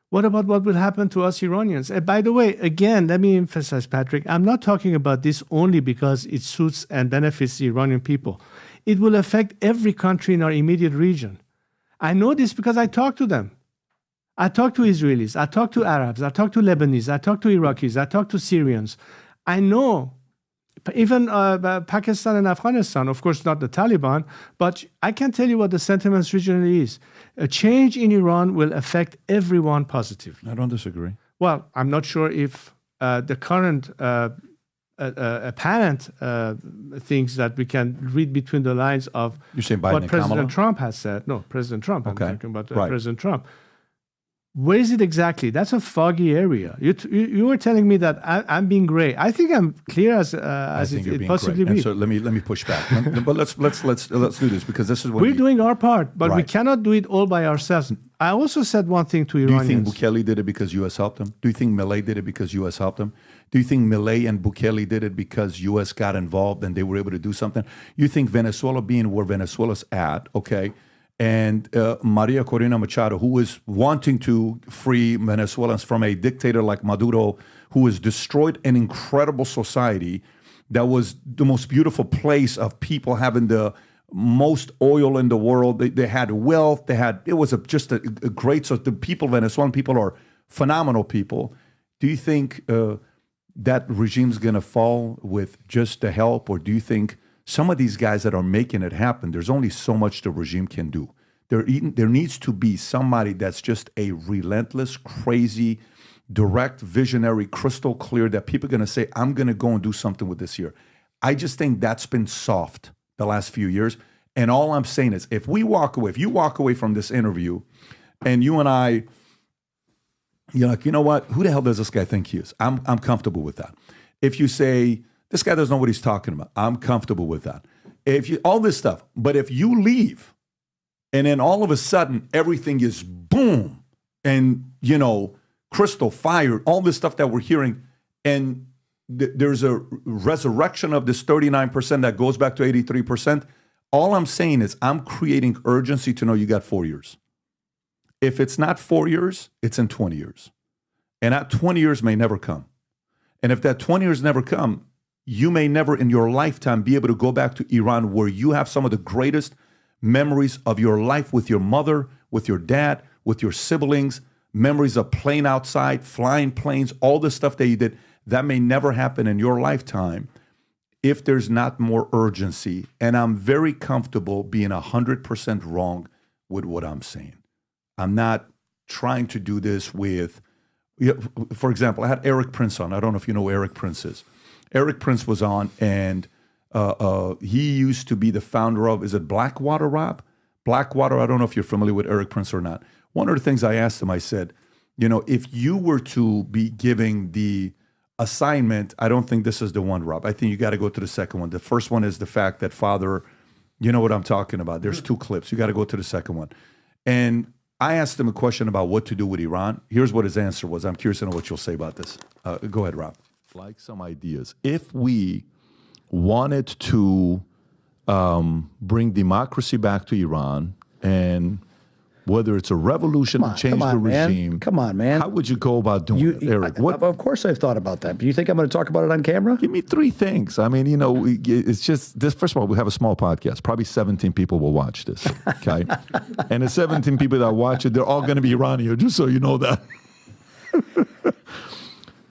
What about what will happen to us Iranians? And by the way, again, let me emphasize, Patrick, I'm not talking about this only because it suits and benefits the Iranian people. It will affect every country in our immediate region. I know this because I talk to them. I talk to Israelis, I talk to Arabs, I talk to Lebanese, I talk to Iraqis, I talk to Syrians. I know even Pakistan and Afghanistan, of course not the Taliban, but I can tell you what the sentiments regionally is. A change in Iran will affect everyone positively. I don't disagree. Well, I'm not sure if the current apparent things that we can read between the lines of what President Trump has said. No, President Trump. I'm talking about President Trump. Where is it exactly? That's a foggy area. You were telling me that I'm being gray. I think I'm clear as it possibly be. So let me push back. But let's do this because this is what we're doing our part, but we cannot do it all by ourselves. I also said one thing to Iranians. Do you think Bukele did it because U.S. helped him? Do you think Milei did it because U.S. helped him? Do you think Milei and Bukele did it because U.S. got involved and they were able to do something? You think Venezuela being where Venezuela's at, okay? And Maria Corina Machado, who is wanting to free Venezuelans from a dictator like Maduro, who has destroyed an incredible society that was the most beautiful place of people having the most oil in the world. They had wealth. It was just a great, so the people, Venezuelan people are phenomenal people. Do you think that regime's going to fall with just the help, or do you think some of these guys that are making it happen, there's only so much the regime can do? There needs to be somebody that's just a relentless, crazy, direct, visionary, crystal clear that people are going to say, I'm going to go and do something with this year. I just think that's been soft the last few years. And all I'm saying is if you walk away from this interview and you and I, you're like, you know what? Who the hell does this guy think he is? I'm comfortable with that. If you say, this guy doesn't know what he's talking about, I'm comfortable with that. All this stuff. But if you leave and then all of a sudden everything is boom and, crystal fire, all this stuff that we're hearing, and there's a resurrection of this 39% that goes back to 83%, all I'm saying is I'm creating urgency to know you got 4 years. If it's not 4 years, it's in 20 years. And that 20 years may never come. And if that 20 years never come, you may never in your lifetime be able to go back to Iran where you have some of the greatest memories of your life with your mother, with your dad, with your siblings, memories of playing outside, flying planes, all the stuff that you did. That may never happen in your lifetime if there's not more urgency. And I'm very comfortable being 100% wrong with what I'm saying. I'm not trying to do this with, for example, I had Eric Prince on. I don't know if you know who Eric Prince is. Eric Prince was on, and he used to be the founder of, is it Blackwater, Rob? Blackwater, I don't know if you're familiar with Eric Prince or not. One of the things I asked him, I said, if you were to be giving the assignment, I don't think this is the one, Rob. I think you got to go to the second one. The first one is the fact that father, you know what I'm talking about. There's 2 clips. You got to go to the second one. And I asked him a question about what to do with Iran. Here's what his answer was. I'm curious to know what you'll say about this. Go ahead, Rob. Like some ideas. If we wanted to bring democracy back to Iran, and whether it's a revolution to change the regime. Come on, man. How would you go about doing it, Eric? Of course I've thought about that. Do you think I'm going to talk about it on camera? Give me 3 things. I mean, it's just this. First of all, we have a small podcast. Probably 17 people will watch this, okay? And the 17 people that watch it, they're all going to be Iranian, just so you know that.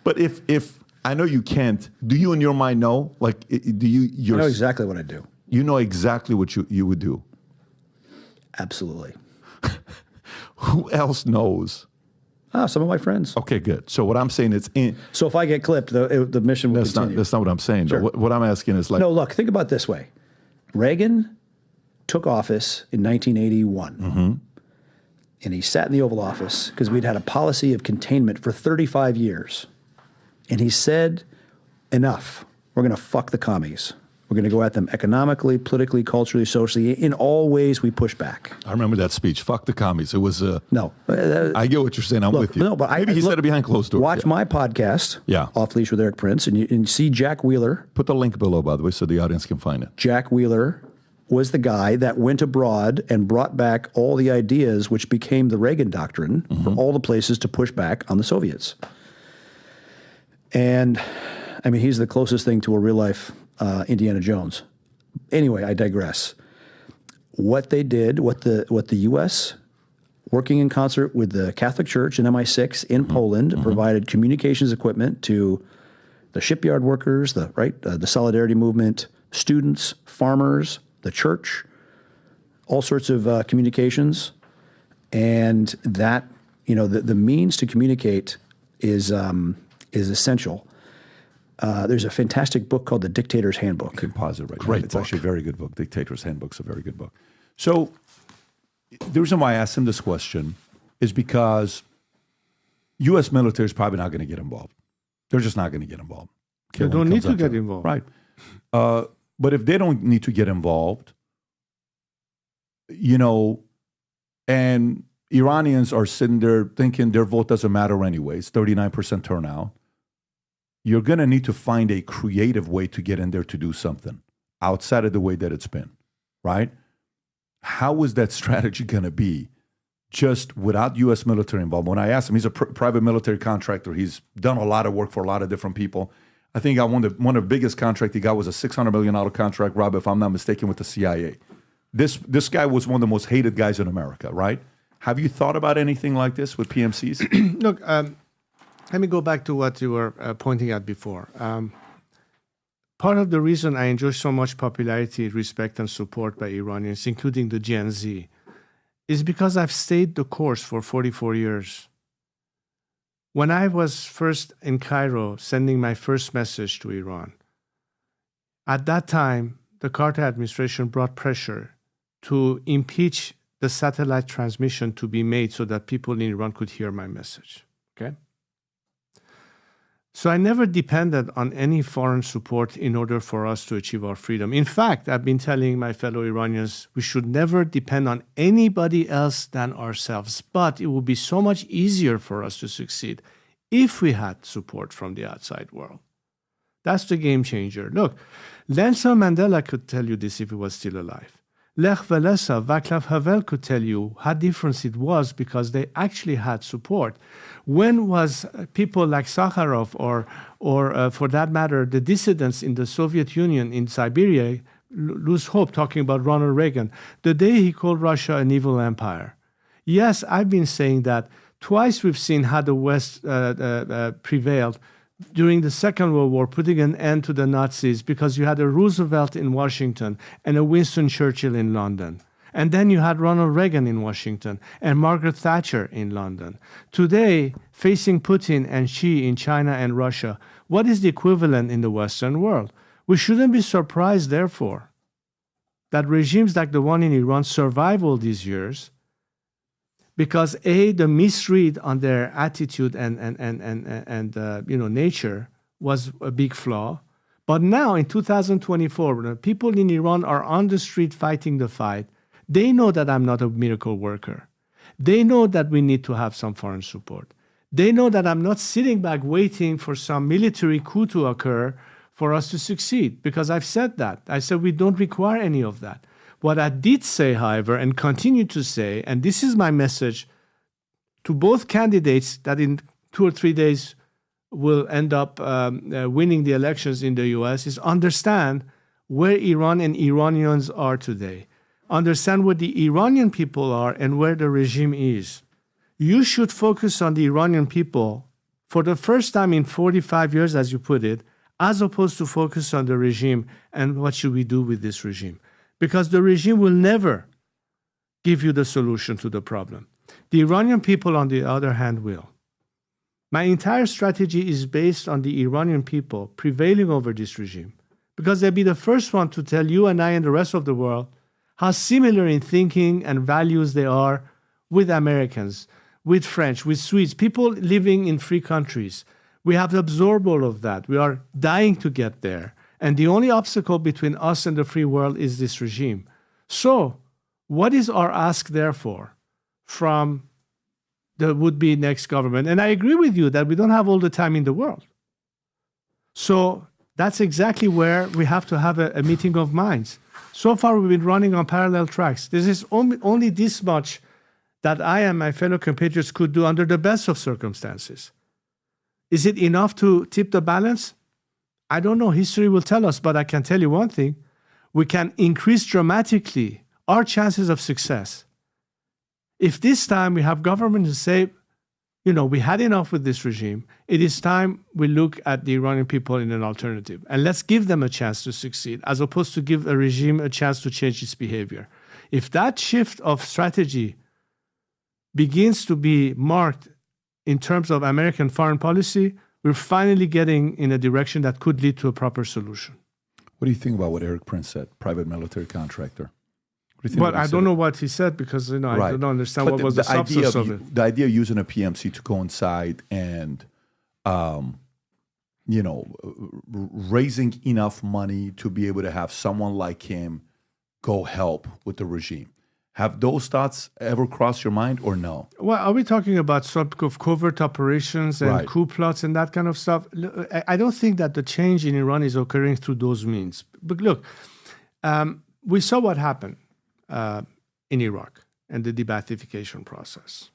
But if I know you can't, do you in your mind know? Like, do you? I know exactly what I do. You know exactly what you would do. Absolutely. Who else knows? Some of my friends. Okay, good. So what I'm saying is, so if I get clipped, the mission will continue. That's not what I'm saying. Sure. What I'm asking is like, no. Look, think about it this way: Reagan took office in 1981, and he sat in the Oval Office because we'd had a policy of containment for 35 years, and he said, "Enough. We're going to fuck the commies. We're going to go at them economically, politically, culturally, socially. In all ways, we push back." I remember that speech. Fuck the commies. It was no. I get what you're saying. I'm with you. No, but maybe he said it behind closed doors. Watch my podcast, Off Leash with Eric Prince, and see Jack Wheeler. Put the link below, by the way, so the audience can find it. Jack Wheeler was the guy that went abroad and brought back all the ideas which became the Reagan doctrine for all the places to push back on the Soviets. And I mean, he's the closest thing to a real life Indiana Jones. Anyway, I digress. What they did, what the U.S. working in concert with the Catholic Church and MI6 in Poland provided communications equipment to the shipyard workers, the Solidarity Movement, students, farmers, the church, all sorts of communications, and that the means to communicate is essential. There's a fantastic book called The Dictator's Handbook. You can pause it right now. Great It's book. actually a very good book. Dictator's Handbook's a very good book. So the reason why I asked him this question is because U.S. military is probably not going to get involved. They're just not going to get involved. They don't need to get involved. Right. But if they don't need to get involved, and Iranians are sitting there thinking their vote doesn't matter anyways, 39% turnout, you're going to need to find a creative way to get in there to do something outside of the way that it's been, right? How is that strategy going to be just without U.S. military involvement? When I asked him, he's a private military contractor. He's done a lot of work for a lot of different people. I think one of the biggest contract he got was a $600 million contract, Rob, if I'm not mistaken, with the CIA. This guy was one of the most hated guys in America, right? Have you thought about anything like this with PMCs? Look, let me go back to what you were pointing at before. Part of the reason I enjoy so much popularity, respect, and support by Iranians, including the Gen Z, is because I've stayed the course for 44 years. When I was first in Cairo sending my first message to Iran, at that time, the Carter administration brought pressure to impeach the satellite transmission to be made so that people in Iran could hear my message. Okay? So I never depended on any foreign support in order for us to achieve our freedom. In fact, I've been telling my fellow Iranians we should never depend on anybody else than ourselves. But it would be so much easier for us to succeed if we had support from the outside world. That's the game changer. Look, Nelson Mandela could tell you this if he was still alive. Lech Walesa, Václav Havel could tell you how different it was because they actually had support. When was people like Sakharov or for that matter, the dissidents in the Soviet Union in Siberia lose hope talking about Ronald Reagan? The day he called Russia an evil empire. Yes, I've been saying that. Twice we've seen how the West prevailed during the Second World War, putting an end to the Nazis because you had a Roosevelt in Washington and a Winston Churchill in London. And then you had Ronald Reagan in Washington and Margaret Thatcher in London. Today, facing Putin and Xi in China and Russia, what is the equivalent in the Western world? We shouldn't be surprised, therefore, that regimes like the one in Iran survive all these years because the misread on their attitude and nature was a big flaw. But now in 2024, when people in Iran are on the street fighting the fight, they know that I'm not a miracle worker. They know that we need to have some foreign support. They know that I'm not sitting back waiting for some military coup to occur for us to succeed, because I've said that. I said we don't require any of that. What I did say, however, and continue to say, and this is my message to both candidates that in 2 or 3 days will end up winning the elections in the US, is understand where Iran and Iranians are today. Understand where the Iranian people are and where the regime is. You should focus on the Iranian people for the first time in 45 years, as you put it, as opposed to focus on the regime and what should we do with this regime. Because the regime will never give you the solution to the problem. The Iranian people, on the other hand, will. My entire strategy is based on the Iranian people prevailing over this regime, because they'll be the first one to tell you and I and the rest of the world how similar in thinking and values they are with Americans, with French, with Swedes, people living in free countries. We have absorbed all of that. We are dying to get there. And the only obstacle between us and the free world is this regime. So, what is our ask, therefore, from the would-be next government? And I agree with you that we don't have all the time in the world. So, that's exactly where we have to have a meeting of minds. So far, we've been running on parallel tracks. This is only this much that I and my fellow compatriots could do under the best of circumstances. Is it enough to tip the balance? I don't know. History will tell us, but I can tell you one thing. We can increase dramatically our chances of success. If this time we have government to say, we had enough with this regime, it is time we look at the Iranian people in an alternative. And let's give them a chance to succeed, as opposed to give a regime a chance to change its behavior. If that shift of strategy begins to be marked in terms of American foreign policy, we're finally getting in a direction that could lead to a proper solution. What do you think about what Eric Prince said, private military contractor? But I don't know what he said because I don't understand what was the substance of it. The idea of using a PMC to coincide and, raising enough money to be able to have someone like him go help with the regime. Have those thoughts ever crossed your mind or no? Well, are we talking about sort of covert operations and coup plots and that kind of stuff? I don't think that the change in Iran is occurring through those means. But look, we saw what happened in Iraq and the de-Baathification process.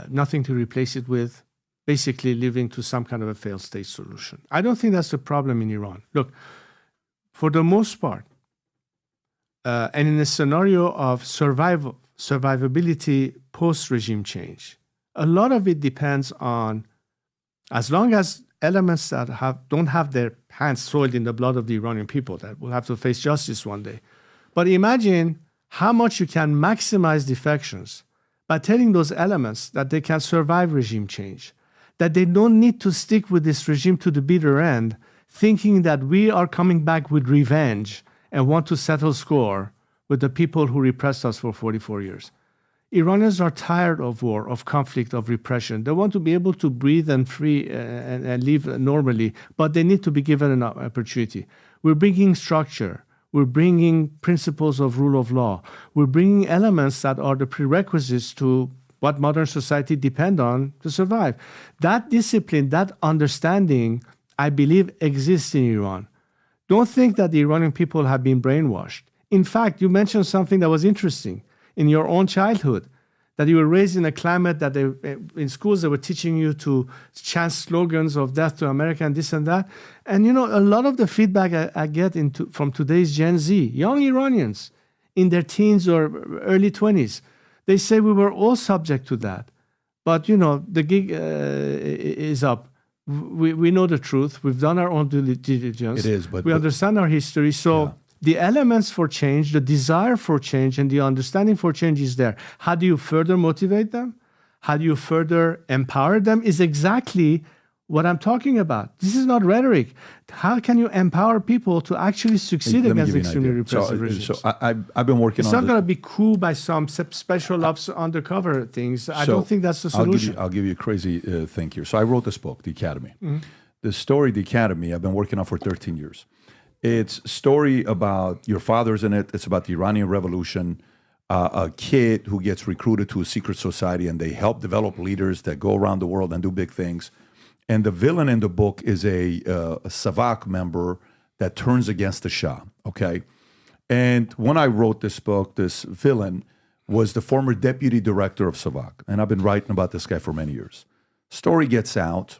Nothing to replace it with, basically living to some kind of a failed state solution. I don't think that's the problem in Iran. Look, for the most part, and in a scenario of survivability post-regime change, a lot of it depends on, as long as elements that don't have their hands soiled in the blood of the Iranian people, that will have to face justice one day. But imagine how much you can maximize defections by telling those elements that they can survive regime change, that they don't need to stick with this regime to the bitter end, thinking that we are coming back with revenge and want to settle score with the people who repressed us for 44 years. Iranians are tired of war, of conflict, of repression. They want to be able to breathe and free and live normally, but they need to be given an opportunity. We're bringing structure. We're bringing principles of rule of law. We're bringing elements that are the prerequisites to what modern society depend on to survive. That discipline, that understanding, I believe, exists in Iran. Don't think that the Iranian people have been brainwashed. In fact, you mentioned something that was interesting. In your own childhood, that you were raised in a climate that in schools they were teaching you to chant slogans of death to America and this and that. And a lot of the feedback I get from today's Gen Z, young Iranians in their teens or early 20s, they say we were all subject to that. But, the gig is up. We know the truth. We've done our own due diligence. It is, but we understand our history. So the elements for change, the desire for change, and the understanding for change is there. How do you further motivate them? How do you further empower them? Is exactly what I'm talking about. This is not rhetoric. How can you empower people to actually succeed against extremely repressive regimes? So I've been working on it's not going to be coup by some special ops undercover things. I don't think that's the solution. I'll give you a crazy thing here. So I wrote this book, The Academy. Mm-hmm. The story, The Academy, I've been working on for 13 years. It's a story about your father's in it. It's about the Iranian Revolution, a kid who gets recruited to a secret society, and they help develop leaders that go around the world and do big things. And the villain in the book is a Savak member that turns against the Shah, okay? And when I wrote this book, this villain was the former deputy director of Savak. And I've been writing about this guy for many years. Story gets out.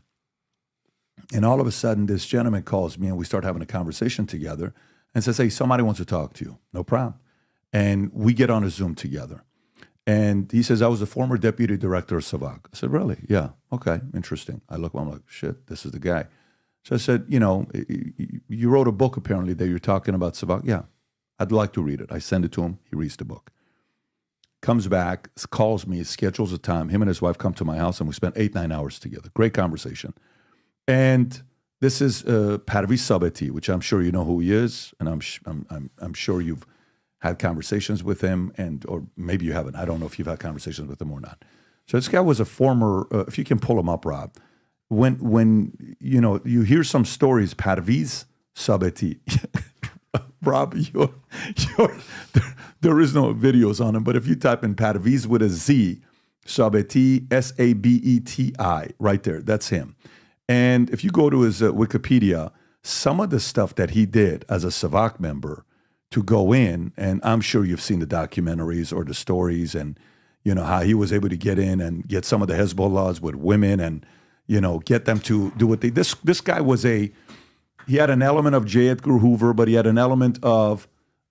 And all of a sudden, this gentleman calls me and we start having a conversation together and says, hey, somebody wants to talk to you. No problem. And we get on a Zoom together. And he says, I was the former deputy director of Savak. I said, really? Yeah. Okay. Interesting. I'm like, shit, this is the guy. So I said, you wrote a book apparently that you're talking about Savak. Yeah. I'd like to read it. I send it to him. He reads the book. Comes back, calls me, schedules a time. Him and his wife come to my house and we spent 8-9 hours together. Great conversation. And this is Parviz Sabeti, which I'm sure you know who he is, and I'm sure you've had conversations with him, or maybe you haven't. I don't know if you've had conversations with him or not. So this guy was a former. If you can pull him up, Rob, when you hear some stories, Parviz Sabeti, Rob, there is no videos on him, but if you type in Parviz with a Z, Sabeti, Sabeti, right there, that's him. And if you go to his Wikipedia, some of the stuff that he did as a Savak member to go in, and I'm sure you've seen the documentaries or the stories, and how he was able to get in and get some of the Hezbollahs with women, and get them to do what they. This guy was he had an element of J. Edgar Hoover, but he had an element of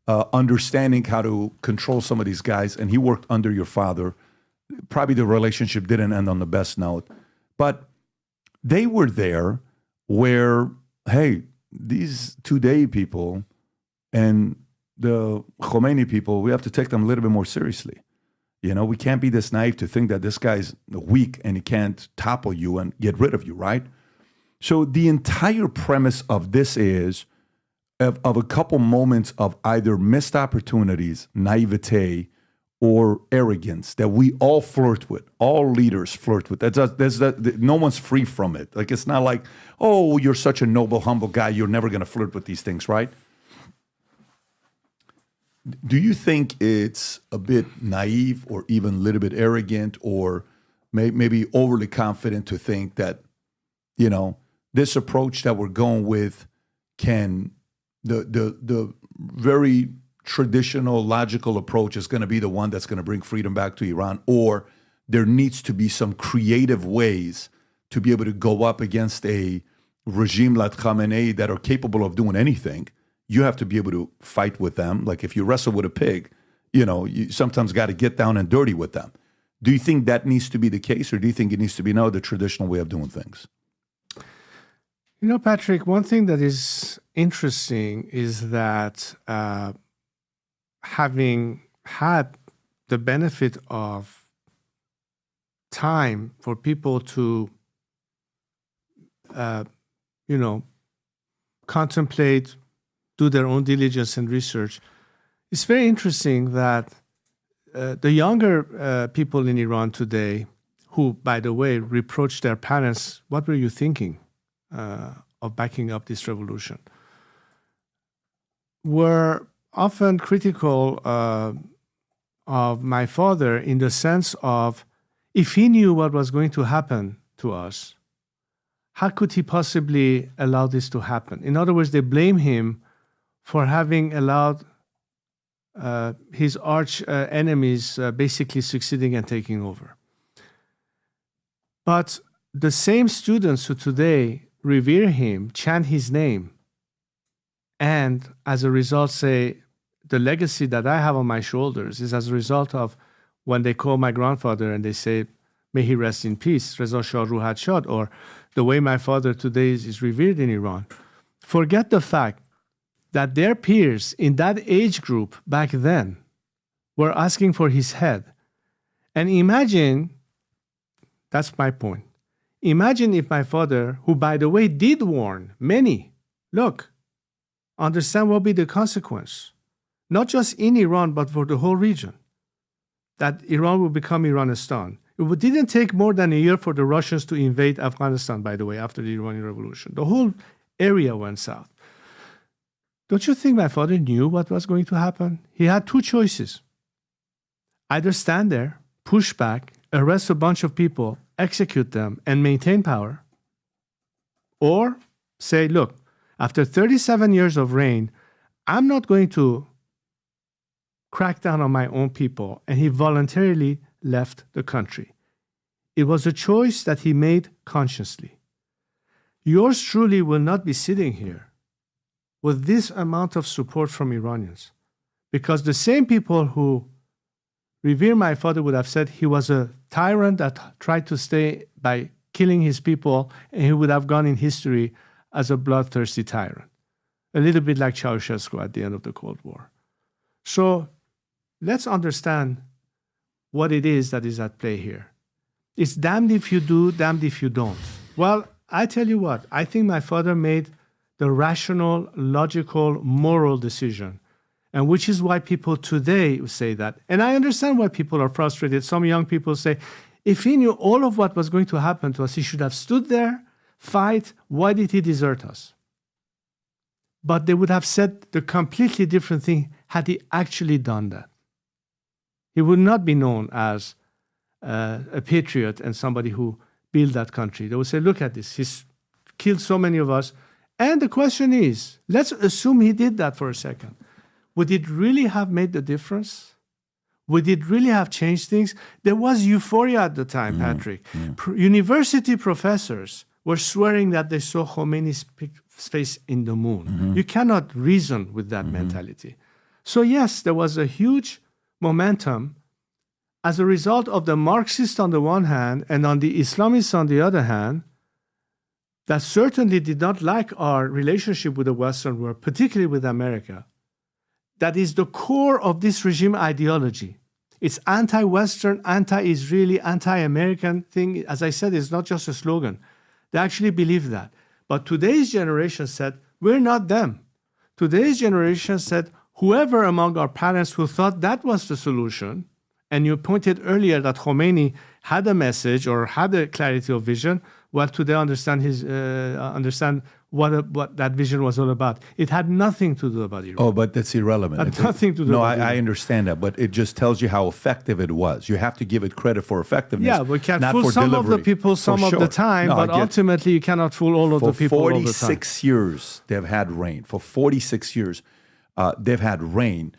understanding how to control some of these guys, and he worked under your father. Probably the relationship didn't end on the best note, but they were there where, hey, these today people and the Khomeini people, we have to take them a little bit more seriously. We can't be this naive to think that this guy's weak and he can't topple you and get rid of you, right? So the entire premise of this is of a couple moments of either missed opportunities, naivete, or arrogance that we all flirt with. All leaders flirt with. No one's free from it. Like, it's not like, oh, you're such a noble, humble guy, you're never going to flirt with these things, right? Do you think it's a bit naive or even a little bit arrogant or maybe overly confident to think that, this approach that we're going with can, the very traditional, logical approach is going to be the one that's going to bring freedom back to Iran, or there needs to be some creative ways to be able to go up against a regime like Khamenei that are capable of doing anything? You have to be able to fight with them. Like if you wrestle with a pig, you sometimes got to get down and dirty with them. Do you think that needs to be the case, or do you think it needs to be the traditional way of doing things? Patrick, one thing that is interesting is that having had the benefit of time for people to, contemplate, do their own diligence and research, it's very interesting that the younger people in Iran today, who, by the way, reproach their parents, what were you thinking of backing up this revolution, were often critical of my father in the sense of, if he knew what was going to happen to us, how could he possibly allow this to happen? In other words, they blame him for having allowed his arch enemies basically succeeding and taking over. But the same students who today revere him, chant his name, and as a result say, the legacy that I have on my shoulders is as a result of when they call my grandfather and they say, may he rest in peace, Reza Shah Ruhat Shad, or the way my father today is revered in Iran. Forget the fact that their peers in that age group back then were asking for his head. And imagine, that's my point, imagine if my father, who by the way did warn many, look, understand what will be the consequence, not just in Iran, but for the whole region, that Iran will become Iranistan. It didn't take more than a year for the Russians to invade Afghanistan, by the way, after the Iranian Revolution. The whole area went south. Don't you think my father knew what was going to happen? He had two choices. Either stand there, push back, arrest a bunch of people, execute them, and maintain power, or say, look, after 37 years of reign, I'm not going to crack down on my own people, and he voluntarily left the country. It was a choice that he made consciously. Yours truly will not be sitting here with this amount of support from Iranians, because the same people who revere my father would have said he was a tyrant that tried to stay by killing his people, and he would have gone in history as a bloodthirsty tyrant, a little bit like Ceausescu at the end of the Cold War. So let's understand what it is that is at play here. It's damned if you do, damned if you don't. Well, I tell you what, I think my father made the rational, logical, moral decision, and which is why people today say that. And I understand why people are frustrated. Some young people say, if he knew all of what was going to happen to us, he should have stood there, fight. Why did he desert us? But they would have said the completely different thing had he actually done that. He would not be known as a patriot and somebody who built that country. They would say, look at this. He's killed so many of us. And the question is, let's assume he did that for a second. would it really have made the difference? Would it really have changed things? There was euphoria at the time, Patrick. University professors were swearing that they saw Khomeini's face in the moon. You cannot reason with that mentality. So yes, there was a huge momentum as a result of the Marxists on the one hand and on the Islamists on the other hand, that certainly did not like our relationship with the Western world, particularly with America. That is the core of this regime ideology. It's anti-Western, anti-Israeli, anti-American thing. As I said, it's not just a slogan. They actually believe that. But today's generation said, we're not them. Today's generation said, whoever among our parents who thought that was the solution, and you pointed earlier that Khomeini had a message or had a clarity of vision, well, today understand what that vision was all about. It had nothing to do about Iran. Oh, but that's irrelevant. It had nothing to do about Iran. I understand that, but it just tells you how effective it was. You have to give it credit for effectiveness. Yeah, we can not fool for some delivery. of the people some of the time, No, but ultimately you cannot fool all of the people all the time. For 46 years, they've had rain. For 46 years, they've had rain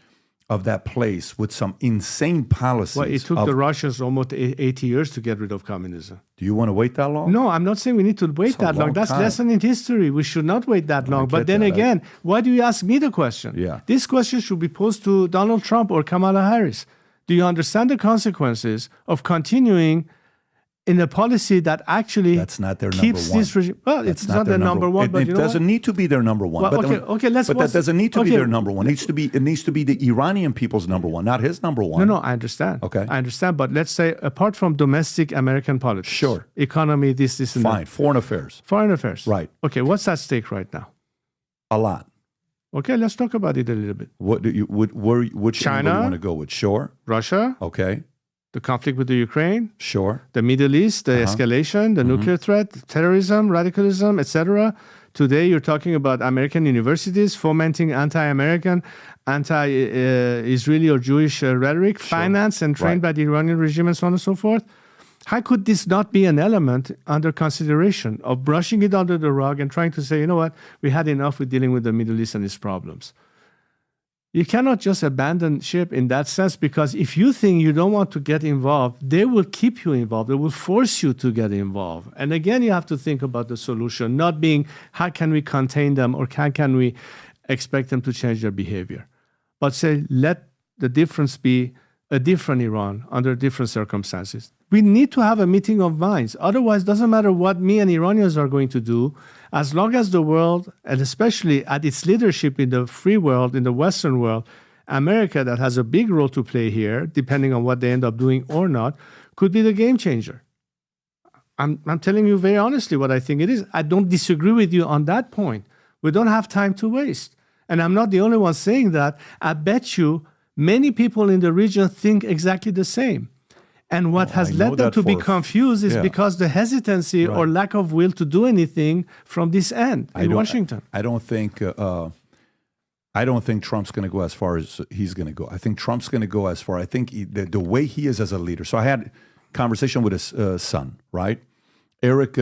of that place with some insane policies. Well, it took the Russians almost 80 years to get rid of communism. Do you want to wait that long? No, I'm not saying we need to wait that long. That's lesson in history. We should not wait that long. But then again, why do you ask me the question? Yeah. This question should be posed to Donald Trump or Kamala Harris. Do you understand the consequences of continuing in a policy that actually that's not their keeps number one. This regime? Well, it's not their number one. But it doesn't need to be their number one. Well, but that doesn't need to be their number one. It needs to be the Iranian people's number one, not his number one. No, I understand. Okay. I understand. But let's say, apart from domestic American politics, sure, economy, this, and that. Fine. Foreign affairs. Foreign affairs. Right. Okay, what's at stake right now? A lot. Okay, let's talk about it a little bit. What do you? Which China? do you want to go with? Sure. Russia. Okay. The conflict with the Ukraine, sure. The Middle East, the escalation, the nuclear threat, terrorism, radicalism, etc. Today, you're talking about American universities fomenting anti-American, anti-Israeli or Jewish rhetoric, financed and trained by the Iranian regime, and so on and so forth. How could this not be an element under consideration of brushing it under the rug and trying to say, you know what, we had enough with dealing with the Middle East and its problems? You cannot just abandon ship in that sense, because if you think you don't want to get involved, they will keep you involved. They will force you to get involved. And again, you have to think about the solution, not being how can we contain them or how can we expect them to change their behavior. But say, let the difference be a different Iran under different circumstances. We need to have a meeting of minds. Otherwise, it doesn't matter what me and Iranians are going to do, as long as the world, and especially at its leadership in the free world, in the Western world, America, that has a big role to play here, depending on what they end up doing or not, could be the game changer. I'm telling you very honestly what I think it is. I don't disagree with you on that point. We don't have time to waste. And I'm not the only one saying that. I bet you many people in the region think exactly the same. And what has led them to be confused is because the hesitancy or lack of will to do anything from this end in Washington. I don't think Trump's going to go as far as he's going to go. I think Trump's going to go as far. I think the way he is as a leader. So I had a conversation with his son, right? Eric,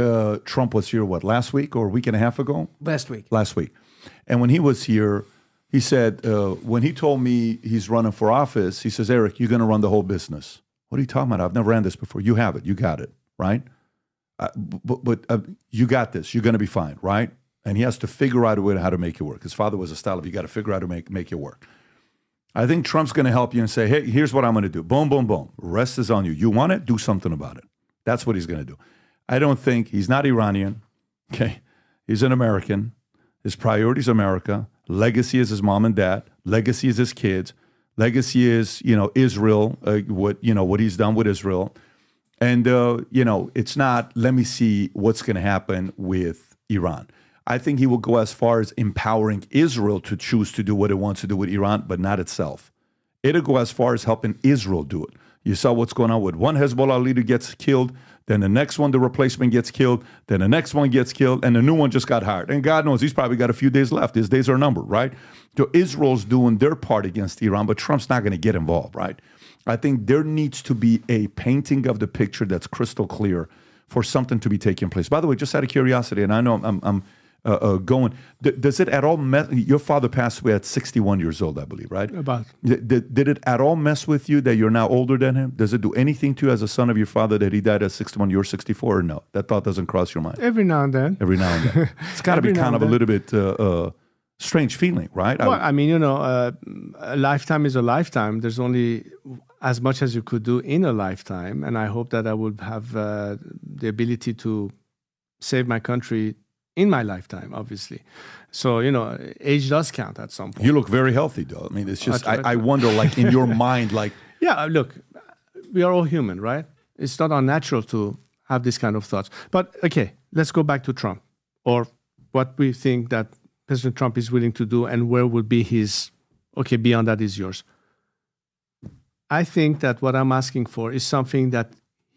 Trump was here, last week or a week and a half ago? Last week. Last week. And when he was here, he said, when he told me he's running for office, he says, Eric, you're going to run the whole business. What are you talking about? I've never ran this before. You have it. You got it, right? But you got this. You're going to be fine, right? And he has to figure out a way how to make it work. His father was a style of, you got to figure out how to make it work. I think Trump's going to help you and say, hey, here's what I'm going to do. Boom, boom, boom. Rest is on you. You want it? Do something about it. That's what he's going to do. I don't think, he's not Iranian, okay? He's an American. His priority is America. Legacy is his mom and dad. Legacy is his kids. Legacy is, Israel, what he's done with Israel. And, it's not, let me see what's going to happen with Iran. I think he will go as far as empowering Israel to choose to do what it wants to do with Iran, but not itself. It'll go as far as helping Israel do it. You saw what's going on with one Hezbollah leader gets killed, then the next one, the replacement gets killed, then the next one gets killed, and the new one just got hired. And God knows he's probably got a few days left. His days are numbered, right? So Israel's doing their part against Iran, but Trump's not going to get involved, right? I think there needs to be a painting of the picture that's crystal clear for something to be taking place. By the way, just out of curiosity, and I know I'm going. Does it at all mess? Your father passed away at 61 years old, I believe, right? About. Did it at all mess with you that you're now older than him? Does it do anything to you as a son of your father that he died at 61, you're 64, or no? That thought doesn't cross your mind? Every now and then. Every now and then. It's got to be kind of a little bit strange feeling, right? Well, I mean, a lifetime is a lifetime. There's only as much as you could do in a lifetime, and I hope that I would have the ability to save my country in my lifetime, obviously. So, age does count at some point. You look very healthy, though. I mean, it's just, I wonder, like, in your mind, like... Yeah, look, we are all human, right? It's not unnatural to have this kind of thoughts. But, okay, let's go back to Trump, or what we think that President Trump is willing to do, and where would be his, okay, beyond that is yours. I think that what I'm asking for is something that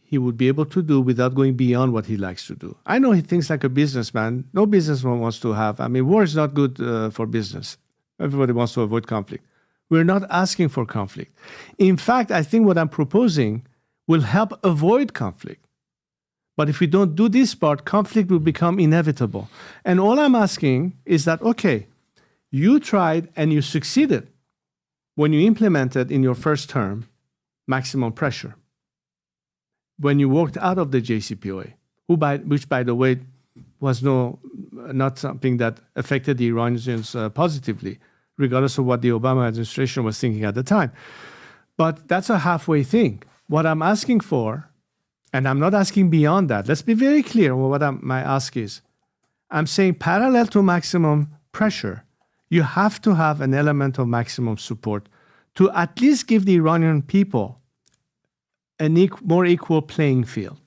he would be able to do without going beyond what he likes to do. I know he thinks like a businessman. No businessman wants to have. I mean, war is not good for business. Everybody wants to avoid conflict. We're not asking for conflict. In fact, I think what I'm proposing will help avoid conflict. But if we don't do this part, conflict will become inevitable. And all I'm asking is that, okay, you tried and you succeeded when you implemented in your first term maximum pressure. When you walked out of the JCPOA, which, by the way, was not something that affected the Iranians positively, regardless of what the Obama administration was thinking at the time. But that's a halfway thing. What I'm asking for, and I'm not asking beyond that. Let's be very clear on what my ask is. I'm saying parallel to maximum pressure, you have to have an element of maximum support to at least give the Iranian people a more equal playing field.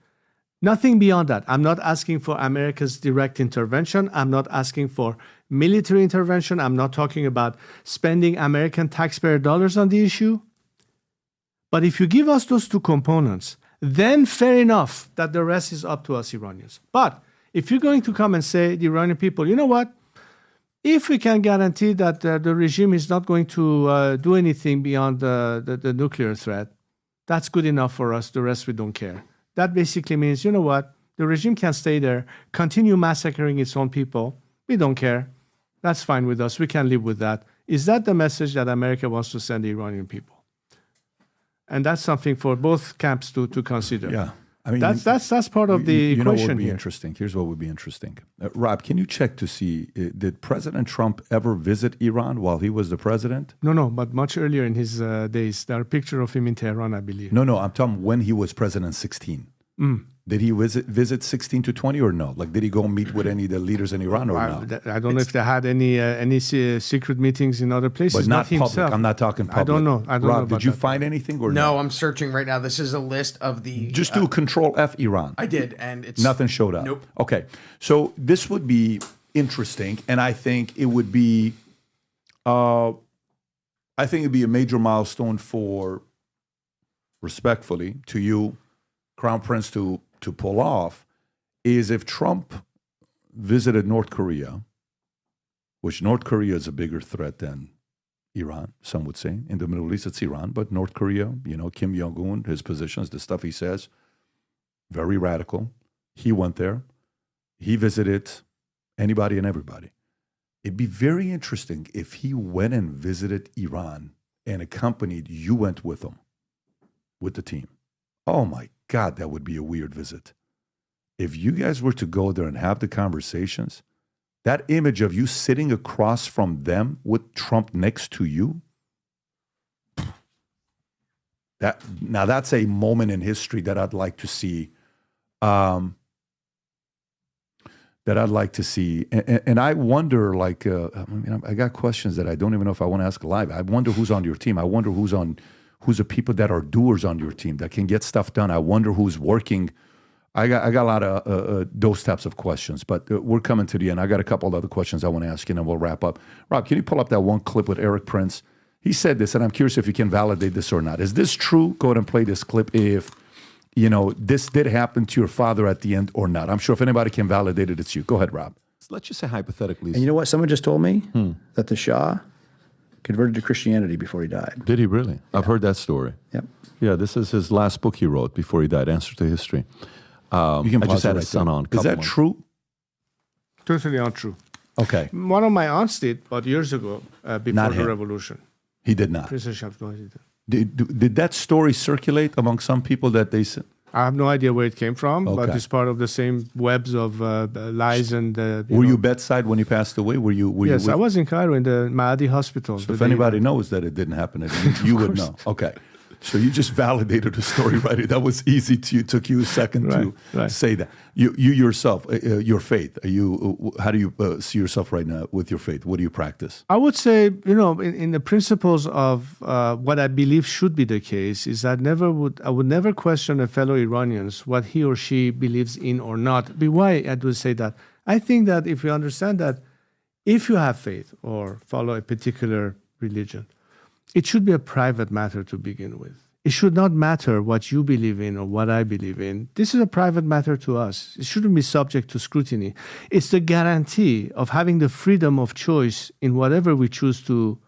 Nothing beyond that. I'm not asking for America's direct intervention. I'm not asking for military intervention. I'm not talking about spending American taxpayer dollars on the issue. But if you give us those two components, then fair enough that the rest is up to us Iranians. But if you're going to come and say, the Iranian people, you know what? If we can guarantee that the regime is not going to do anything beyond the nuclear threat, that's good enough for us. The rest we don't care. That basically means, you know what? The regime can stay there, continue massacring its own people. We don't care. That's fine with us. We can live with that. Is that the message that America wants to send the Iranian people? And that's something for both camps to consider. Yeah. I mean, that's part of the equation. You know what would be here. interesting? Here's what would be interesting. Rob, can you check to see, did President Trump ever visit Iran while he was the president? No, but much earlier in his days. There are pictures of him in Tehran, I believe. No, I'm talking when he was president 16. Did he visit 16 to 20 or no? Like, did he go meet with any of the leaders in Iran or not? I don't know if they had any secret meetings in other places. But not public. Himself. I'm not talking public. I don't know. Rob, did you find anything or no? I'm searching right now. This is a list of the... Just do Control F Iran. I did, and it's... Nothing showed up. Nope. Okay. So this would be interesting, and I think it would be... I think it'd be a major milestone for, respectfully, to you, Crown Prince, to pull off, is if Trump visited North Korea, which North Korea is a bigger threat than Iran, some would say. In the Middle East, it's Iran, but North Korea, Kim Jong-un, his positions, the stuff he says, very radical. He went there. He visited anybody and everybody. It'd be very interesting if he went and visited Iran and accompanied, you went with him, with the team. Oh my God, that would be a weird visit. If you guys were to go there and have the conversations, that image of you sitting across from them with Trump next to you, that's a moment in history that I'd like to see. And I wonder, like, I got questions that I don't even know if I want to ask live. I wonder who's on your team. I wonder who's the people that are doers on your team that can get stuff done. I wonder who's working. I got a lot of those types of questions, but we're coming to the end. I got a couple of other questions I want to ask you, and then we'll wrap up. Rob, can you pull up that one clip with Eric Prince? He said this, and I'm curious if you can validate this or not. Is this true? Go ahead and play this clip if, this did happen to your father at the end or not. I'm sure if anybody can validate it, it's you. Go ahead, Rob. Let's just say hypothetically. And you know what? Someone just told me that the Shah converted to Christianity before he died. Did he really? Yeah. I've heard that story. Yep. Yeah, this is his last book he wrote before he died, Answer to History. You can I just had it his son on. Is that true? Totally untrue. Okay. One of my aunts did, but years ago, before Not the him. revolution. He did not. Princess Shahnameh did. Did that story circulate among some people that they said? I have no idea where it came from, but Okay. it's part of the same webs of lies and. Were you bedside when he passed away? Were you? Yes, with- I was in Cairo in the Mahdi hospital. So if anybody knows that it didn't happen, you would know. Okay. So you just validated the story, right? That was easy to you. Took you a second to say that. You yourself, your faith. How do you see yourself right now with your faith? What do you practice? I would say, in the principles of what I believe should be the case is that I would never question a fellow Iranians what he or she believes in or not. Why I do say that? I think that if you understand that if you have faith or follow a particular religion, it should be a private matter to begin with. It should not matter what you believe in or what I believe in. This is a private matter to us. It shouldn't be subject to scrutiny. It's the guarantee of having the freedom of choice in whatever we choose to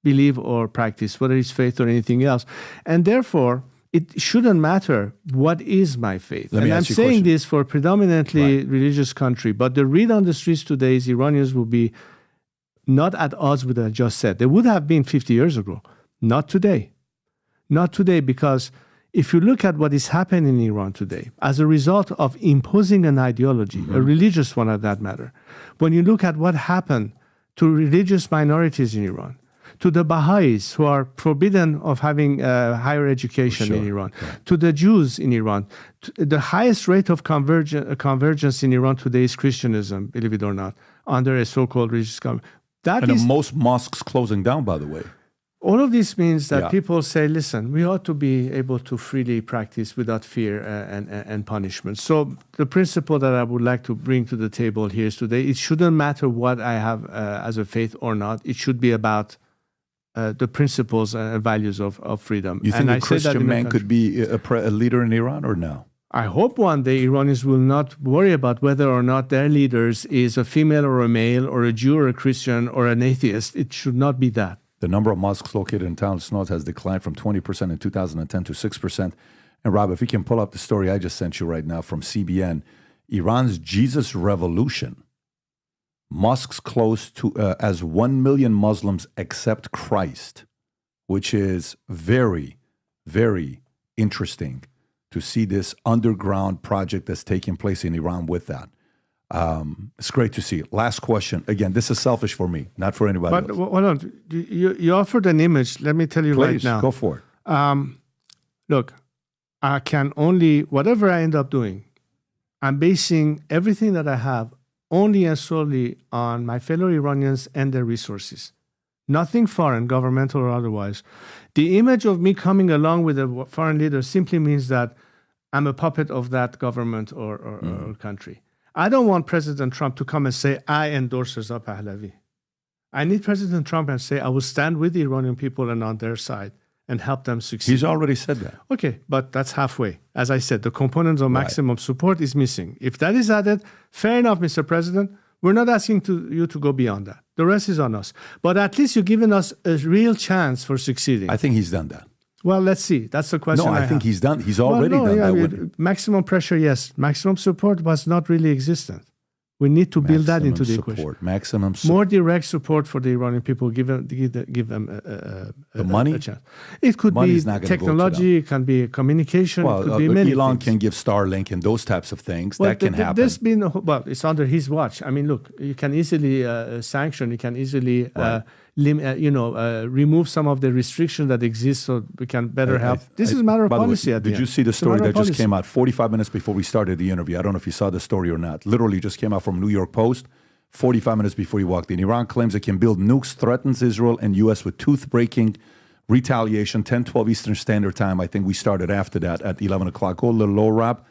believe or practice, whether it's faith or anything else. And therefore, it shouldn't matter what is my faith. And I'm saying this for a predominantly religious country, but the read on the streets today is Iranians will be not at odds with what I just said. They would have been 50 years ago. Not today. Not today, because if you look at what is happening in Iran today, as a result of imposing an ideology, a religious one at that matter, when you look at what happened to religious minorities in Iran, to the Baha'is who are forbidden of having higher education in Iran, to the Jews in Iran, the highest rate of convergence in Iran today is Christianism, believe it or not, under a so-called religious government. Most mosques closing down, by the way. All of this means that people say, listen, we ought to be able to freely practice without fear and punishment. So the principle that I would like to bring to the table here today, it shouldn't matter what I have as a faith or not. It should be about the principles and values of freedom. You think a Christian man could be a leader in Iran or no? I hope one day Iranians will not worry about whether or not their leaders is a female or a male or a Jew or a Christian or an atheist. It should not be that. The number of mosques located in towns north has declined from 20% in 2010 to 6%. And Rob, if you can pull up the story I just sent you right now from CBN, Iran's Jesus Revolution, mosques close to as 1 million Muslims accept Christ, which is very, very interesting to see this underground project that's taking place in Iran with that. It's great to see. Last question. Again, this is selfish for me, not for anybody else. But hold on. You offered an image. Let me tell you right now. Go for it. Look, I can only, whatever I end up doing, I'm basing everything that I have only and solely on my fellow Iranians and their resources. Nothing foreign, governmental or otherwise. The image of me coming along with a foreign leader simply means that I'm a puppet of that government or country. I don't want President Trump to come and say, I endorse Reza Pahlavi. I need President Trump and say, I will stand with the Iranian people and on their side and help them succeed. He's already said that. Okay, but that's halfway. As I said, the components of maximum support is missing. If that is added, fair enough, Mr. President. We're not asking you to go beyond that. The rest is on us. But at least you've given us a real chance for succeeding. I think he's done that. Well, let's see. That's the question. No, I think he's done. He's already done that. Maximum pressure, yes. Maximum support was not really existent. We need to build that into the equation. Maximum support. More direct support for the Iranian people. Give them the money. A chance. It could be technology. It can be communication. Well, it could be many Elon things. can give Starlink and those types of things. Well, that can happen. There's been it's under his watch. I mean, look, you can easily sanction. You can easily remove some of the restrictions that exist so we can better help. This is a matter of policy. Did you see the story that just came out 45 minutes before we started the interview? I don't know if you saw the story or not. Literally just came out from New York Post 45 minutes before you walked in. Iran claims it can build nukes, threatens Israel and U.S. with tooth-breaking retaliation, 10-12 Eastern Standard Time. I think we started after that at 11 o'clock. Go a little low, Rob.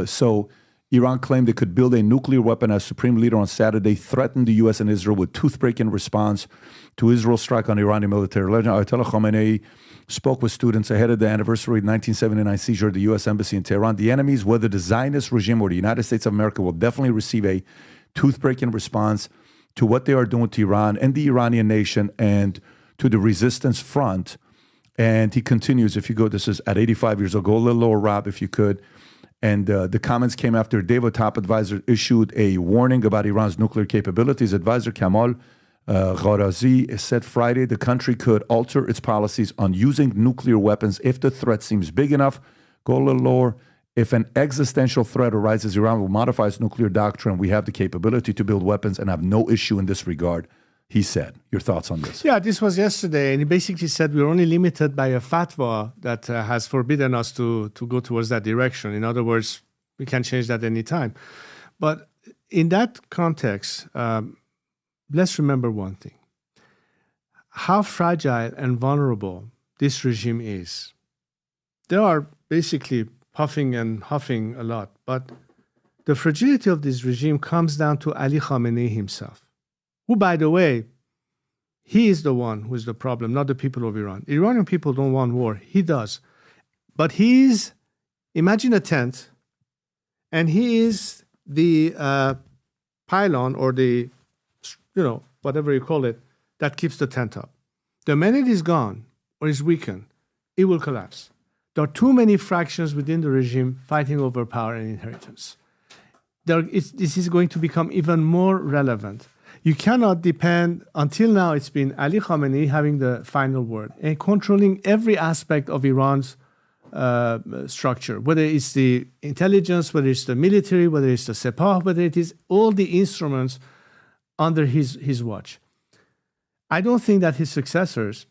So Iran claimed it could build a nuclear weapon as supreme leader on Saturday, threatened the U.S. and Israel with tooth-breaking response to Israel's strike on Iranian military legend. Ayatollah Khamenei spoke with students ahead of the anniversary of the 1979 seizure of the U.S. Embassy in Tehran. The enemies, whether the Zionist regime or the United States of America, will definitely receive a tooth-breaking response to what they are doing to Iran and the Iranian nation and to the resistance front. And he continues, if you go, this is at 85 years old, go a little lower, Rob, if you could. And the comments came after David top advisor issued a warning about Iran's nuclear capabilities. Advisor Kamal Gharazi said Friday the country could alter its policies on using nuclear weapons if the threat seems big enough. Go a little lower. If an existential threat arises, Iran will modify its nuclear doctrine. We have the capability to build weapons and have no issue in this regard, he said. Your thoughts on this? Yeah, this was yesterday, and he basically said we're only limited by a fatwa that has forbidden us to go towards that direction. In other words, we can change that any time. But in that context, let's remember one thing. How fragile and vulnerable this regime is. They are basically puffing and huffing a lot, but the fragility of this regime comes down to Ali Khamenei himself, who, by the way, he is the one who is the problem, not the people of Iran. Iranian people don't want war. He does. But imagine a tent, and he is the pylon or the, whatever you call it, that keeps the tent up. The minute is gone or is weakened, it will collapse. There are too many fractions within the regime fighting over power and inheritance. This is going to become even more relevant. You cannot depend, until now it's been Ali Khamenei having the final word and controlling every aspect of Iran's structure, whether it's the intelligence, whether it's the military, whether it's the Sepah, whether it is all the instruments under his watch. I don't think that his successors,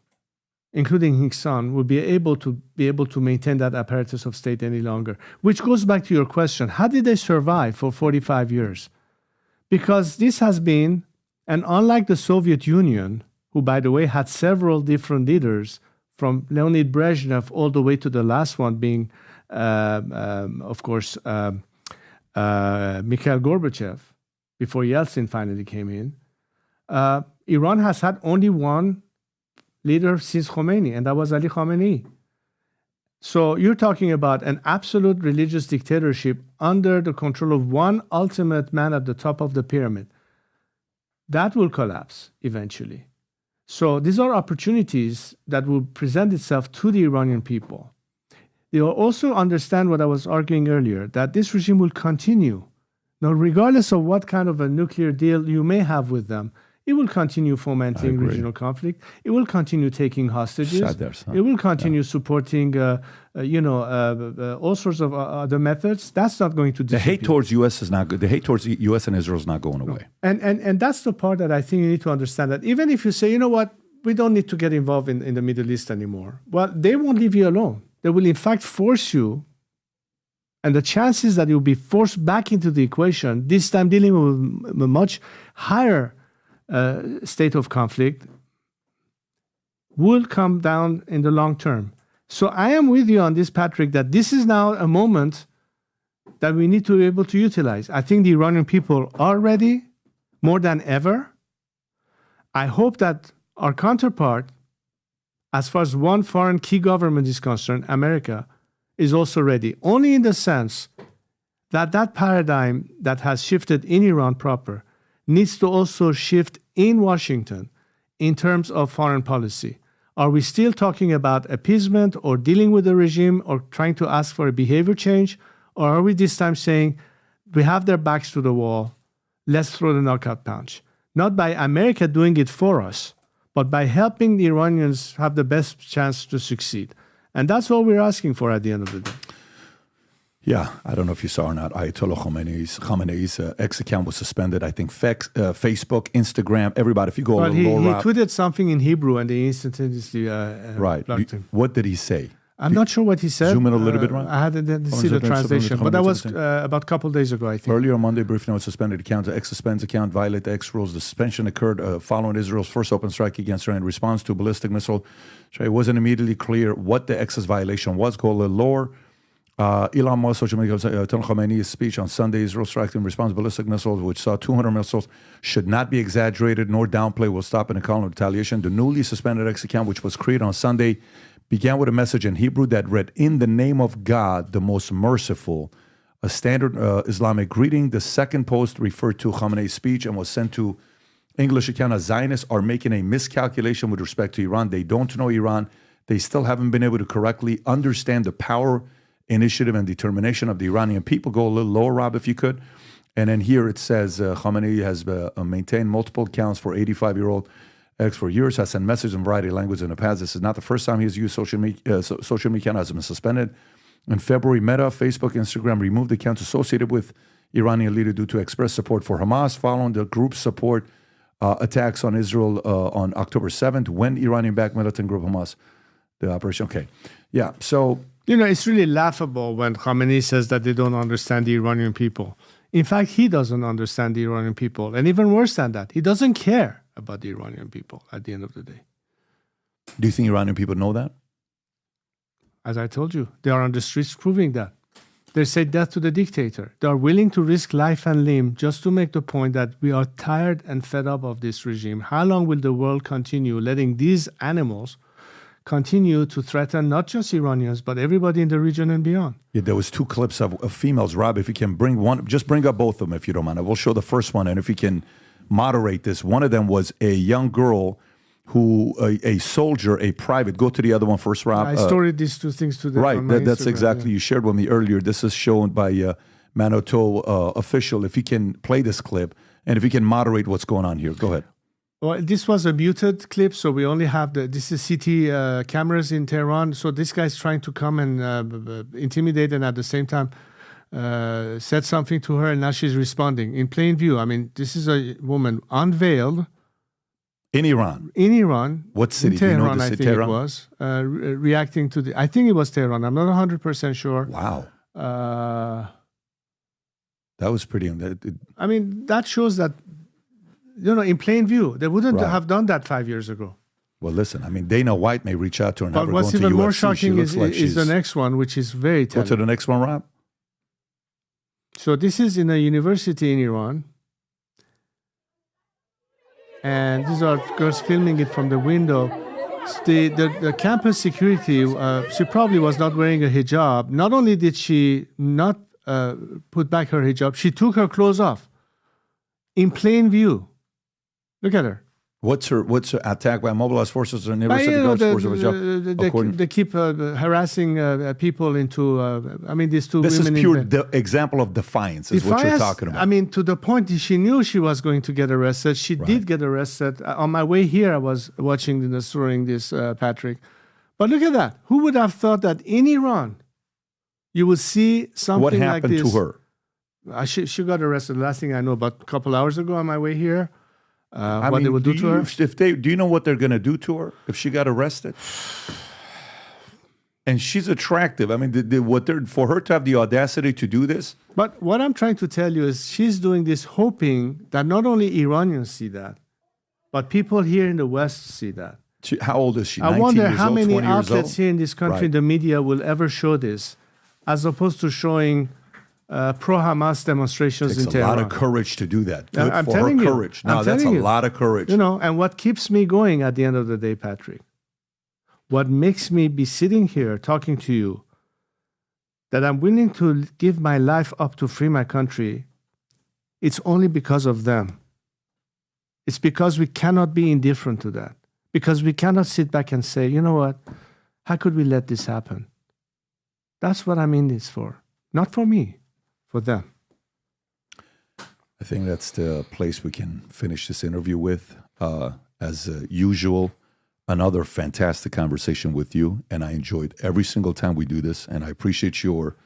including his son, will be able to maintain that apparatus of state any longer. Which goes back to your question: how did they survive for 45 years? Because this has been, and unlike the Soviet Union, who, by the way, had several different leaders, from Leonid Brezhnev all the way to the last one being, of course, Mikhail Gorbachev, before Yeltsin finally came in. Iran has had only one leader since Khomeini, and that was Ali Khamenei. So you're talking about an absolute religious dictatorship under the control of one ultimate man at the top of the pyramid. That will collapse eventually. So these are opportunities that will present itself to the Iranian people. They will also understand what I was arguing earlier, that this regime will continue. Now, regardless of what kind of a nuclear deal you may have with them, it will continue fomenting regional conflict. It will continue taking hostages. It will continue supporting, all sorts of other methods. That's not going to disappear. The hate towards U.S. is not good. The hate towards U.S. and Israel is not going away. And that's the part that I think you need to understand, that even if you say, you know what, we don't need to get involved in the Middle East anymore, well, they won't leave you alone. They will, in fact, force you. And the chances that you'll be forced back into the equation, this time dealing with a much higher state of conflict, will come down in the long term. So I am with you on this, Patrick, that this is now a moment that we need to be able to utilize. I think the Iranian people are ready more than ever. I hope that our counterpart, as far as one foreign key government is concerned, America, is also ready, only in the sense that that paradigm that has shifted in Iran proper needs to also shift in Washington in terms of foreign policy. Are we still talking about appeasement or dealing with the regime or trying to ask for a behavior change? Or are we this time saying, we have their backs to the wall, let's throw the knockout punch? Not by America doing it for us, but by helping the Iranians have the best chance to succeed. And that's all we're asking for at the end of the day. Yeah, I don't know if you saw or not. Ayatollah Khamenei's X account was suspended. I think Facebook, Instagram, everybody. If you go a little lower up, he tweeted something in Hebrew, and they instantaneously blocked him. What did he say? I'm not sure what he said. Zoom in a little bit, right? I didn't see the translation, but that was about a couple of days ago, I think. Earlier on Monday, brief note suspended account. X suspends account, violate the X rules. The suspension occurred following Israel's first open strike against Iran in response to a ballistic missile. So it wasn't immediately clear what the X's violation was. Go a little lower. Elon Musk, social media, Khamenei's speech on Sunday, Israel strikes in response to ballistic missiles, which saw 200 missiles, should not be exaggerated nor downplayed, will stop in a column of retaliation. The newly suspended X account, which was created on Sunday, began with a message in Hebrew that read, "In the name of God, the most merciful," a standard Islamic greeting. The second post referred to Khamenei's speech and was sent to English account as Zionists are making a miscalculation with respect to Iran. They don't know Iran. They still haven't been able to correctly understand the power initiative and determination of the Iranian people. Go a little lower, Rob, if you could. And then here it says Khamenei has maintained multiple accounts for 85-year-old X for years, has sent messages in a variety of languages in the past. This is not the first time he has used social media. Social media account has been suspended. In February, Meta, Facebook, Instagram removed accounts associated with Iranian leader due to express support for Hamas following the group's support attacks on Israel on October 7th when Iranian-backed militant group Hamas, the operation. Okay. Yeah. So, it's really laughable when Khamenei says that they don't understand the Iranian people. In fact, he doesn't understand the Iranian people. And even worse than that, he doesn't care about the Iranian people at the end of the day. Do you think Iranian people know that? As I told you, they are on the streets proving that. They say death to the dictator. They are willing to risk life and limb just to make the point that we are tired and fed up of this regime. How long will the world continue letting these animals continue to threaten not just Iranians, but everybody in the region and beyond? Yeah, there was 2 clips of females. Rob, if you can bring one, just bring up both of them if you don't mind. I will show the first one, and if you can moderate this. One of them was a young girl who, a soldier, a private. Go to the other one first, Rob. I stored these 2 things today. Right, on my that's Instagram, exactly. You shared with me earlier. This is shown by Manoto official. If you can play this clip, and if you can moderate what's going on here. Go ahead. Well, this was a muted clip, so we only have this is CT cameras in Tehran. So this guy's trying to come and intimidate and at the same time said something to her, and now she's responding in plain view. I mean, this is a woman unveiled. In Iran? In Iran. What city? In Tehran, Do you know I the think Tehran? it was. Reacting to I think it was Tehran. I'm not 100% sure. Wow. That was pretty... I mean, that shows that, in plain view, they wouldn't have done that 5 years ago. Well, listen, I mean, Dana White may reach out to her and But have her what's going to even more UFC. shocking is like the next one, which is very telling. Go to the next one, Rob. So this is in a university in Iran. And these are girls filming it from the window. The campus security, she probably was not wearing a hijab. Not only did she not put back her hijab, she took her clothes off in plain view. Look at her. What's her attack by mobilized forces or university guards? They keep harassing people into. These 2 this women. This is pure example of defiance, is what you're talking about. I mean, to the point that she knew she was going to get arrested. She did get arrested. On my way here, I was watching this, Patrick. But look at that. Who would have thought that in Iran, you would see something like this? What happened to her? She got arrested. Last thing I know, about a couple hours ago on my way here. What they would do to her? Do you know what they're going to do to her if she got arrested? And she's attractive. I mean, for her to have the audacity to do this. But what I'm trying to tell you is she's doing this hoping that not only Iranians see that, but people here in the West see that. How old is she? I wonder how many outlets here in this country, the media, will ever show this, as opposed to showing pro-Hamas demonstrations in Tehran. It's a lot of courage to do that. Good I'm for telling her you. courage. No, that's a lot of courage. And what keeps me going at the end of the day, Patrick, what makes me be sitting here talking to you, that I'm willing to give my life up to free my country, it's only because of them. It's because we cannot be indifferent to that. Because we cannot sit back and say, you know what, how could we let this happen? That's what I'm in this for. Not for me. For them. I think that's the place we can finish this interview with. As usual, another fantastic conversation with you, and I enjoyed every single time we do this, and I appreciate your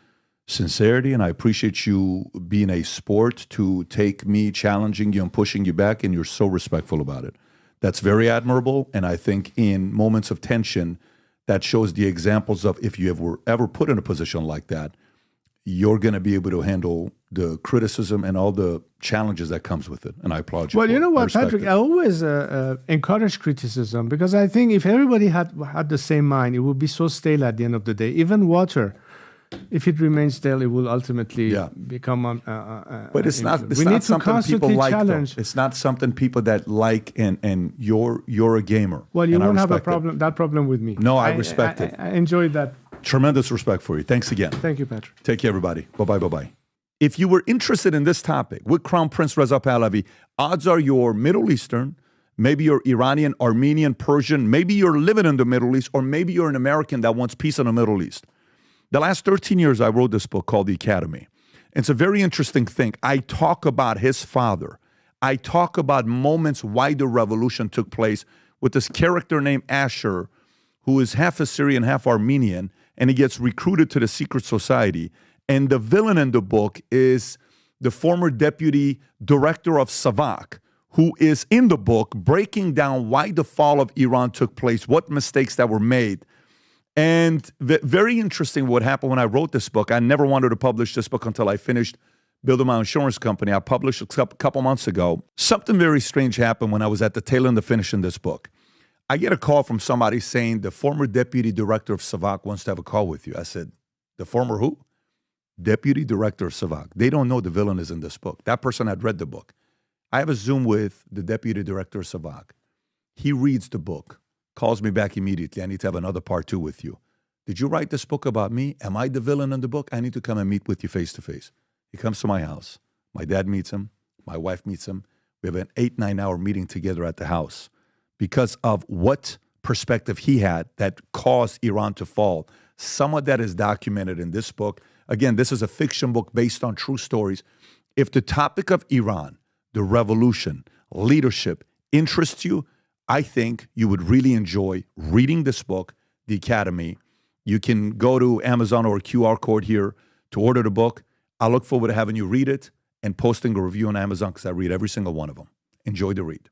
sincerity, and I appreciate you being a sport to take me challenging you and pushing you back, and you're so respectful about it. That's very admirable, and I think in moments of tension, that shows the examples of if you ever put in a position like that, you're going to be able to handle the criticism and all the challenges that comes with it. And I applaud you. Well, you know what, Patrick, it. I always encourage criticism because I think if everybody had the same mind, it would be so stale at the end of the day. Even water, if it remains stale, it will ultimately become but it's not. It's not something people like. It's not something people that like. And you're a gamer. Well, you won't have that problem with me. No, I respect it. I enjoyed that. Tremendous respect for you. Thanks again. Thank you, Patrick. Take care, everybody. Bye-bye, bye-bye. If you were interested in this topic with Crown Prince Reza Pahlavi, odds are you're Middle Eastern, maybe you're Iranian, Armenian, Persian, maybe you're living in the Middle East, or maybe you're an American that wants peace in the Middle East. The last 13 years, I wrote this book called The Academy. It's a very interesting thing. I talk about his father. I talk about moments why the revolution took place with this character named Asher, who is half Assyrian, half Armenian, and he gets recruited to the secret society. And the villain in the book is the former deputy director of Savak, who is in the book breaking down why the fall of Iran took place, what mistakes that were made. And very interesting what happened when I wrote this book. I never wanted to publish this book until I finished building my insurance company. I published a couple months ago. Something very strange happened when I was at the tail end of finishing this book. I get a call from somebody saying the former deputy director of Savak wants to have a call with you. I said, the former who? Deputy director of Savak. They don't know the villain is in this book. That person had read the book. I have a Zoom with the deputy director of Savak. He reads the book, calls me back immediately. I need to have another part 2 with you. Did you write this book about me? Am I the villain in the book? I need to come and meet with you face to face. He comes to my house. My dad meets him. My wife meets him. We have an 8-9 hour meeting together at the house because of what perspective he had that caused Iran to fall. Some of that is documented in this book. Again, this is a fiction book based on true stories. If the topic of Iran, the revolution, leadership interests you, I think you would really enjoy reading this book, The Academy. You can go to Amazon or a QR code here to order the book. I look forward to having you read it and posting a review on Amazon because I read every single one of them. Enjoy the read.